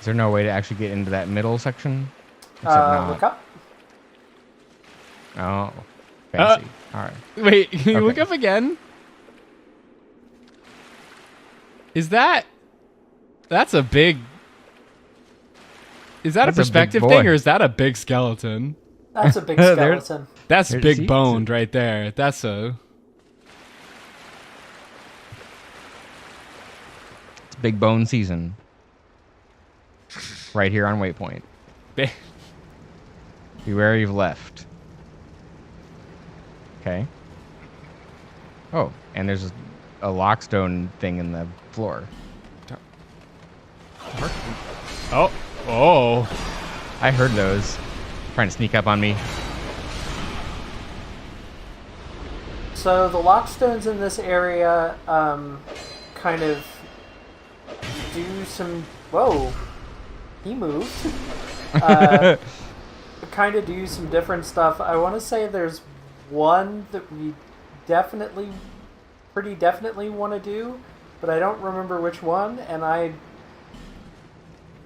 Is there no way to actually get into that middle section? Except not. Look up. Oh, fancy. All right. Wait, can you Okay. look up again? Is that... That's a big... Is that That's a a big perspective boy. thing, or is that a big skeleton? That's a big There- skeleton. That's There's big seats. boned right there. That's a... It's big bone season. Right here on Waypoint. Bi- Beware you've left. Okay. Oh, and there's a lockstone thing in the floor. Oh. I heard those. Trying to sneak up on me. So the lockstones in this area kind of do some... Whoa. He moved. Kind of do some different stuff. I want to say there's one that we pretty definitely want to do, but I don't remember which one, and I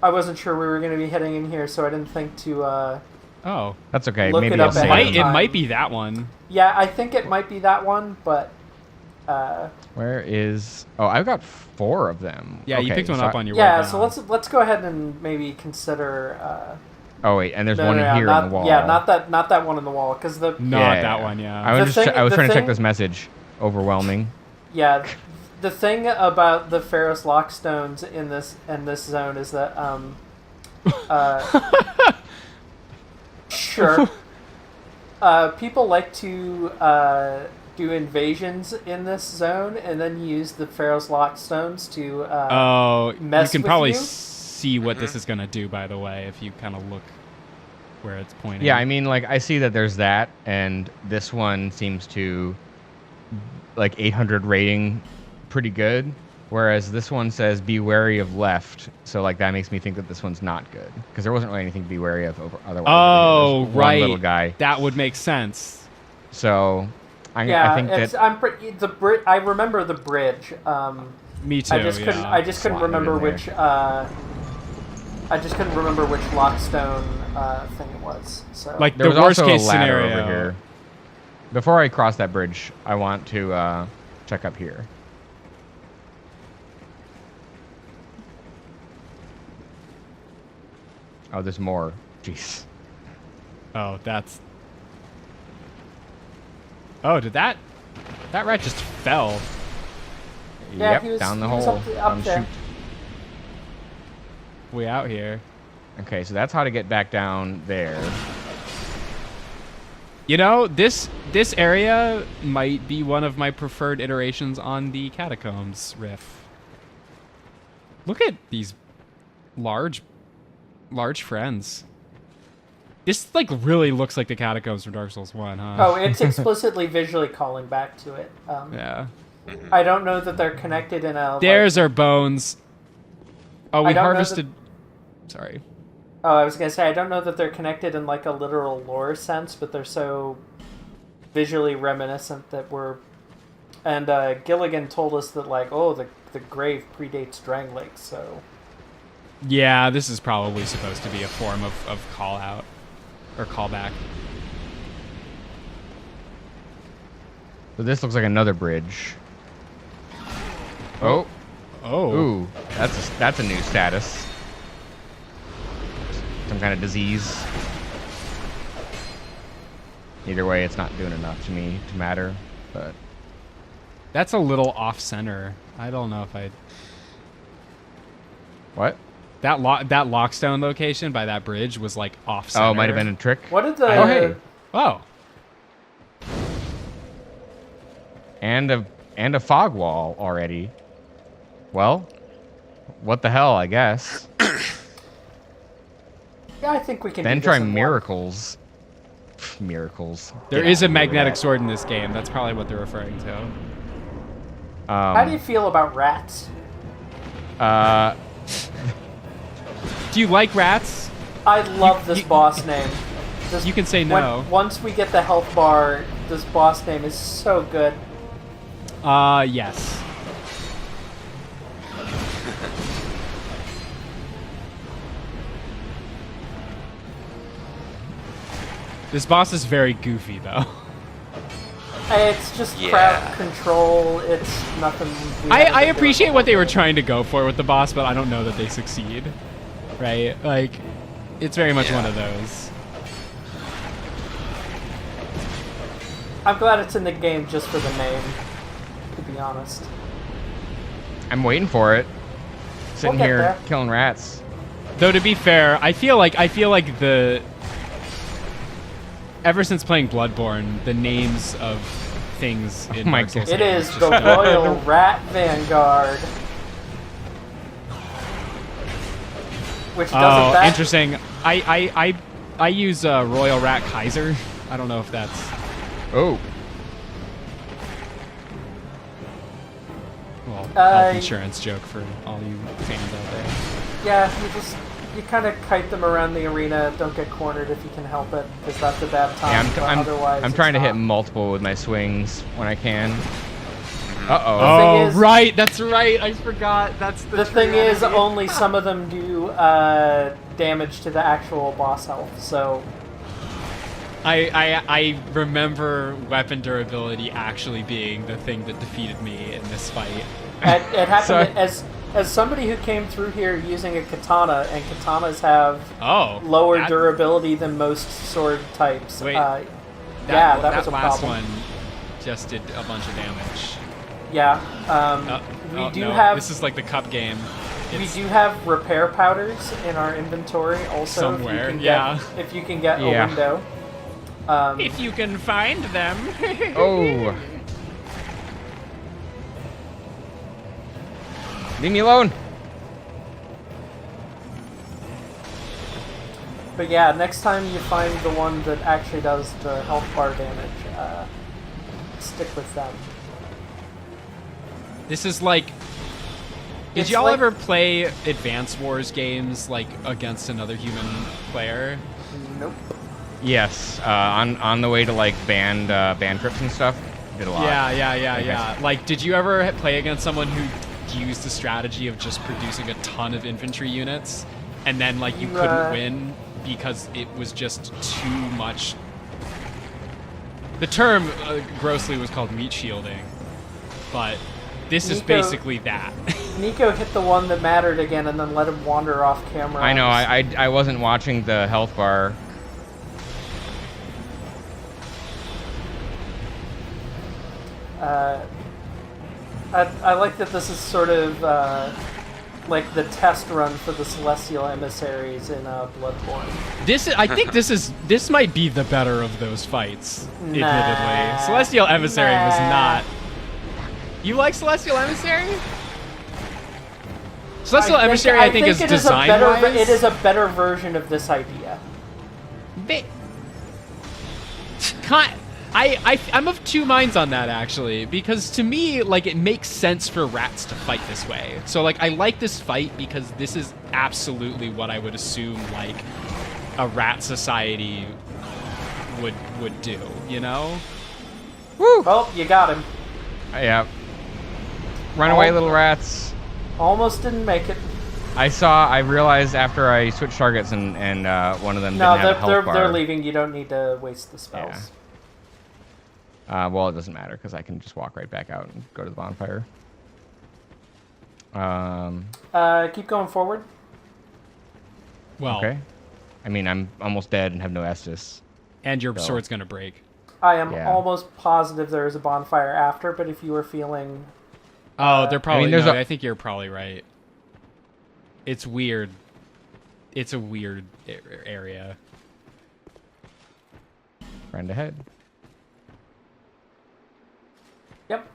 wasn't sure we were going to be heading in here, so I didn't think to... Oh. That's okay. Look Maybe it I'll up say ahead of It time. might be that one. Yeah, I think it might be that one, but... Where is... Oh, I've got 4 of them. Yeah, you Okay, picked one so up on your yeah, way so down. let's go ahead and maybe consider... Oh, wait, and there's no, one no, no, here not, on the wall. Yeah, not that one on the wall, because the... Not that one, yeah. I was, The thing- I was the trying to check thing- this message. Overwhelming. Yeah, the thing about the Pharos Lockstones in this zone is that sure, people like to do invasions in this zone and then use the Pharos Lockstones to You mess can with probably you. see what this is going to do, by the way, if you kind of look where it's pointing. Yeah, I mean, like, I see that there's that, and this one seems to, like, 800 rating, pretty good, whereas this one says be wary of left, so, like, that makes me think that this one's not good, because there wasn't really anything to be wary of otherwise. Oh, There's right. One little guy. That would make sense. So, I Yeah, think it's, that... I'm pretty, I remember the bridge. Me too. I just couldn't. yeah. I just couldn't Slotted remember in there. which. I just couldn't remember which lockstone thing it was. So Like There the was worst also case a ladder scenario. over here. Before I cross that bridge, I want to check up here. Oh, there's more. Jeez. Oh, that's. Oh, did that rat just fell? Yeah, Yep, he was- down the he was hole. up Down the there. chute. Way out here. Okay, so that's how to get back down there. You know, this area might be one of my preferred iterations on the Catacombs riff. Look at these large friends. This like really looks like the Catacombs from Dark Souls 1, huh? Oh, it's explicitly visually calling back to it. Yeah. I don't know that they're connected in a. There's our bones. Oh, we I don't know harvested. Sorry. Oh, I was gonna say I don't know that they're connected in like a literal lore sense, but they're so visually reminiscent that we're. And Gilligan told us that like, oh, the grave predates Drangleic, so. Yeah, this is probably supposed to be a form of call out or callback. So this looks like another bridge. Oh. Oh. Ooh, that's a new status. Some kind of disease. Either way, it's not doing enough to me to matter, but That's a little off center. I don't know if I. what? That lockstone location by that bridge was like off center. Oh, it might have been a trick. What did the? Oh, hey. Oh. And a fog wall already. Well, what the hell, I guess. Yeah, I think we can. Then do this try in one. miracles. Miracles. There Get is a out of here with magnetic that. sword in this game. That's probably what they're referring to. How do you feel about rats? Do you like rats? I love this boss name. This, You can say no. Once we get the health bar, this boss name is so good. Yes. This boss is very goofy, though. It's just Yeah. crowd control. It's nothing. we haven't I been appreciate doing what they were before. trying to go for with the boss, but I don't know that they succeed. Right? Like, it's very much one of those. I'm glad it's in the game just for the name. To be honest. I'm waiting for it. Sitting We'll get here there. killing rats. Though to be fair, I feel like the ever since playing Bloodborne, the names of things in my Dark Souls It games is just the Royal Rat Vanguard. Which doesn't that interesting. I use Royal Rat Kaiser. I don't know if that's Oh. well Uh, health insurance joke for all you fans out there. Yeah, you kind of kite them around the arena. Don't get cornered if you can help it, because that's a bad time. Yeah, but I'm otherwise, trying to it's hit not. multiple with my swings when I can. Uh-oh. thing Oh is- right, that's right. I forgot. That's The thing is, only some of them do damage to the actual boss health. So I remember weapon durability actually being the thing that defeated me in this fight. it happened So- as somebody who came through here using a katana, and katanas have Oh, lower that- durability than most sword types. Wait, yeah, that that was a last problem. one just did a bunch of damage. Yeah, we Oh, do no, have this is like the cup game. we It's- do have repair powders in our inventory. Also, Somewhere, if you can yeah. get, if you can get Yeah. a window. If you can find them. Oh. Leave me alone. But yeah, next time you find the one that actually does the health bar damage, stick with them. This is like. Did It's y'all like- ever play Advance Wars games like against another human player? Nope. Yes, on the way to like band trips and stuff. Did a lot. Yeah. Like, did you ever play against someone who used the strategy of just producing a ton of infantry units, and then like you couldn't win because it was just too much. The term grossly was called meat shielding, but this is basically that. Niko hit the one that mattered again and then let him wander off camera. I know, I wasn't watching the health bar. I like that this is sort of like the test run for the Celestial Emissaries in Bloodborne. I think this might be the better of those fights, admittedly. Celestial Emissary was not. You like Celestial Emissary? Celestial Emissary, I think is design-wise. It is a better version of this idea. I'm of two minds on that, actually, because to me, like, it makes sense for rats to fight this way. So, like, I like this fight because this is absolutely what I would assume, like, a rat society would do, you know? Woo! Well, you got him. Yeah. Run away, little rats. Almost didn't make it. I realized after I switched targets and one of them didn't have a health bar. They're leaving. You don't need to waste the spells. Yeah. Well, it doesn't matter because I can just walk right back out and go to the bonfire. Keep going forward. Well. Okay. I mean, I'm almost dead and have no Estus. And your sword's gonna break. I am almost positive there is a bonfire after, but if you were feeling... they're probably... I think you're probably right. It's weird. It's a weird area. Friend ahead. Yep.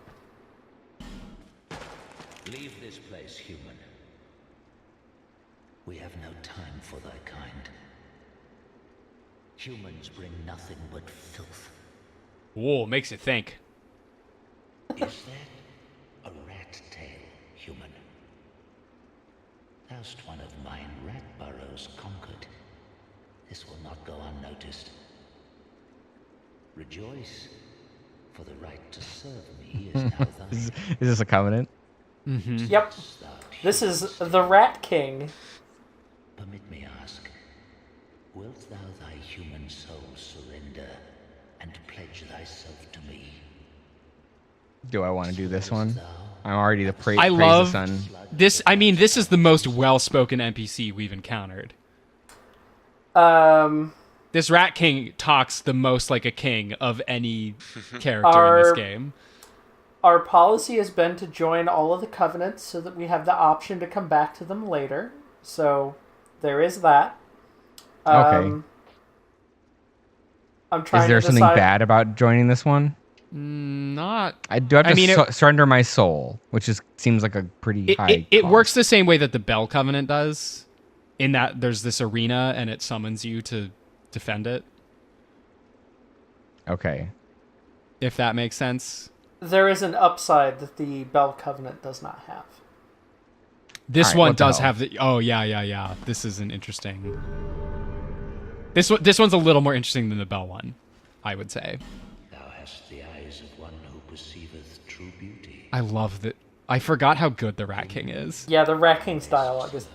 Leave this place, human. We have no time for thy kind. Humans bring nothing but filth. Whoa, makes you think. Is that a rat tail, human? Thou'st one of mine rat burrows conquered. This will not go unnoticed. Rejoice, for the right to serve me is now thine. Is this a covenant? Mm-hmm. Yep. This is the Rat King. Permit me ask, wilt thou thy human soul surrender and pledge thyself to me? Do I want to do this one? I'm already the praise love the sun. This. I mean, this is the most well-spoken NPC we've encountered. This Rat King talks the most like a king of any character in this game. Our policy has been to join all of the covenants so that we have the option to come back to them later. So there is that. Okay. I'm trying. Is there to something decide... bad about joining this one? Not. I do have to surrender my soul, which seems like a pretty high. It works the same way that the Bell Covenant does, in that there's this arena and it summons you to defend it. Okay. If that makes sense. There is an upside that the Bell Covenant does not have. This one does have the... Oh, yeah. This is an interesting... This one's a little more interesting than the Bell one, I would say. Thou hast the eyes of one who perceiveth true beauty. I love that. I forgot how good the Rat King is. Yeah, the Rat King's dialogue is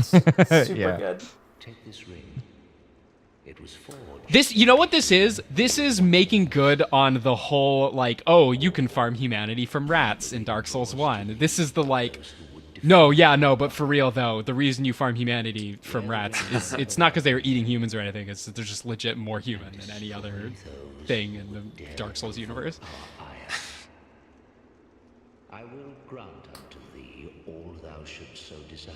super good. Take this ring. It was forged. This, you know what this is? This is making good on the whole, like, oh, you can farm humanity from rats in Dark Souls 1. This is the, like, no, but for real, though, the reason you farm humanity from rats is, it's not because they were eating humans or anything, it's that they're just legit more human than any other thing in the Dark Souls universe. I will grant unto thee all thou shouldst so desire.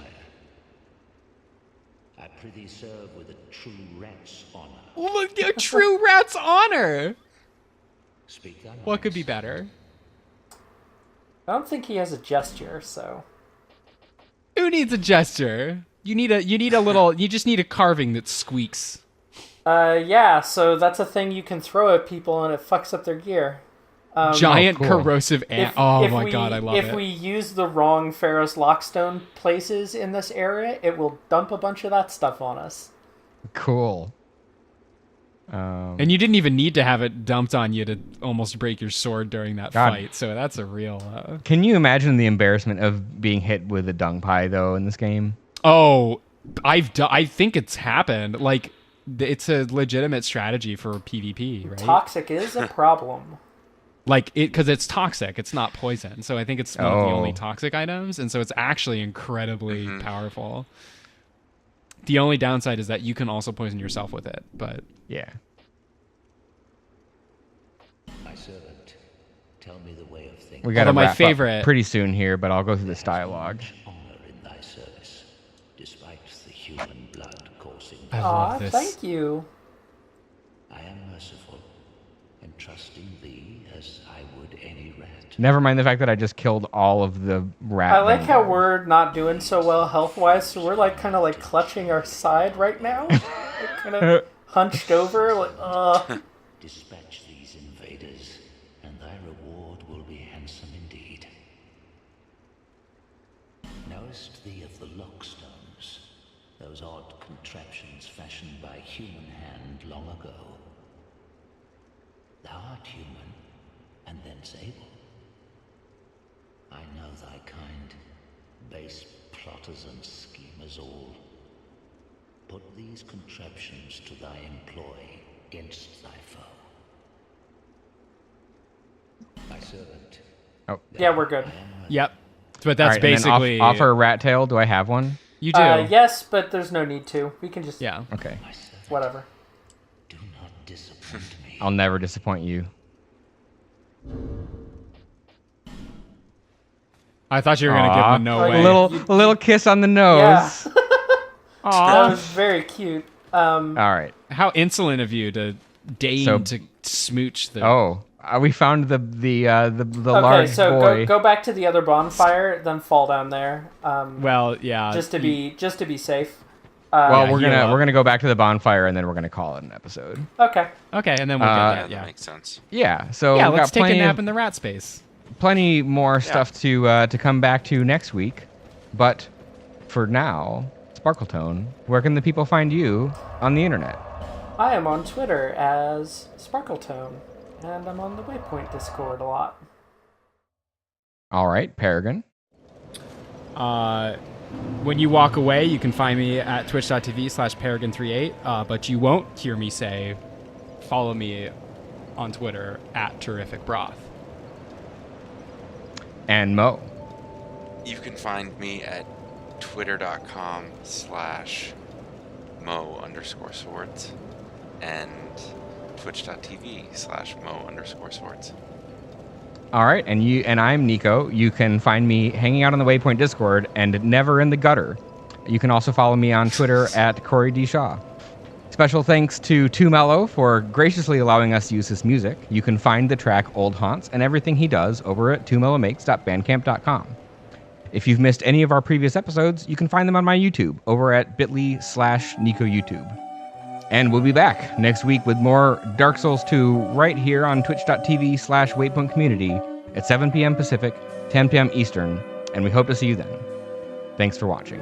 I prithee serve with a true rat's honor. Look, a true rat's honor! Speak thy What could be minds. better? I don't think he has a gesture, so... Who needs a gesture? You need a little, you just need a carving that squeaks. Yeah, so that's a thing you can throw at people and it fucks up their gear. Giant cool. corrosive ant. Oh my god, I love it. If we use the wrong Pharaoh's Lockstone places in this area, it will dump a bunch of that stuff on us. Cool. And you didn't even need to have it dumped on you to almost break your sword during that God. fight. So that's a real. Can you imagine the embarrassment of being hit with a dung pie though in this game? Oh, I think it's happened. Like, it's a legitimate strategy for PvP, right? Toxic is a problem. Like, because it's toxic. It's not poison. So I think it's one of the only Oh. toxic items, and so it's actually incredibly powerful. The only downside is that you can also poison yourself with it, but Yeah. My servant, tell me the way of things. We got to Although my wrap up favorite- pretty soon here, but I'll go through this dialogue. Honor in thy service, despite the human blood coursing. I Aw, love this. thank you. I am merciful, entrusting thee as I would any rat. Never mind the fact that I just killed all of the rat. I like how vanguard. we're not doing so well health-wise, so we're like kind of like clutching our side right now, like, kind of hunched over, like Dispatch these invaders, and thy reward will be handsome indeed. Knowest thee of the lockstones, those odd contraptions fashioned by human hand long ago? Thou art human, and thence able. I know thy kind, base plotters and schemers all. Put these contraptions to thy employ against thy foe. My servant. Oh. yeah, we're good. Yep. But All that's right, and then basically offer a rat tail. Do I have one? you do. Yes, but there's no need to. We can just Yeah. Okay. My servant, whatever. do not disappoint me. I'll never disappoint you. I thought you were gonna give Aw. him a no Like, way. A little kiss on the nose. Yeah, that Aw. was very cute. All right. How insolent of you to deign So- to smooch the. Oh, we found the Okay, large so boy. go back to the other bonfire, then fall down there. Well, yeah. Just to be safe. Well, Yeah, we're heal up. gonna go back to the bonfire and then we're gonna call it an episode. Okay. Okay, and then we'll Yeah, get that. that Yeah. makes sense. Yeah. So Yeah. we've Let's got take a plenty nap of- in the rat space. plenty more stuff to come back to next week. But for now, Sparkletone, where can the people find you on the internet? I am on Twitter as Sparkletone, and I'm on the Waypoint Discord a lot. All right, Peregrine. When you walk away, you can find me at twitch.tv/Peregrine38, but you won't hear me say, follow me on Twitter at TerrificBroth. And Mo. You can find me at twitter.com/Mo_swords and twitch.tv/Mo_swords. All right, and I'm Niko. You can find me hanging out on the Waypoint Discord and never in the gutter. You can also follow me on Twitter at Corey D. Shaw. Special thanks to Too Mellow for graciously allowing us to use his music. You can find the track Old Haunts and everything he does over at twomellowmakes.bandcamp.com. If you've missed any of our previous episodes, you can find them on my YouTube over at bit.ly/NikoYouTube. And we'll be back next week with more Dark Souls 2 right here on twitch.tv/Waypoint Community at 7 p.m. Pacific, 10 p.m. Eastern, and we hope to see you then. Thanks for watching.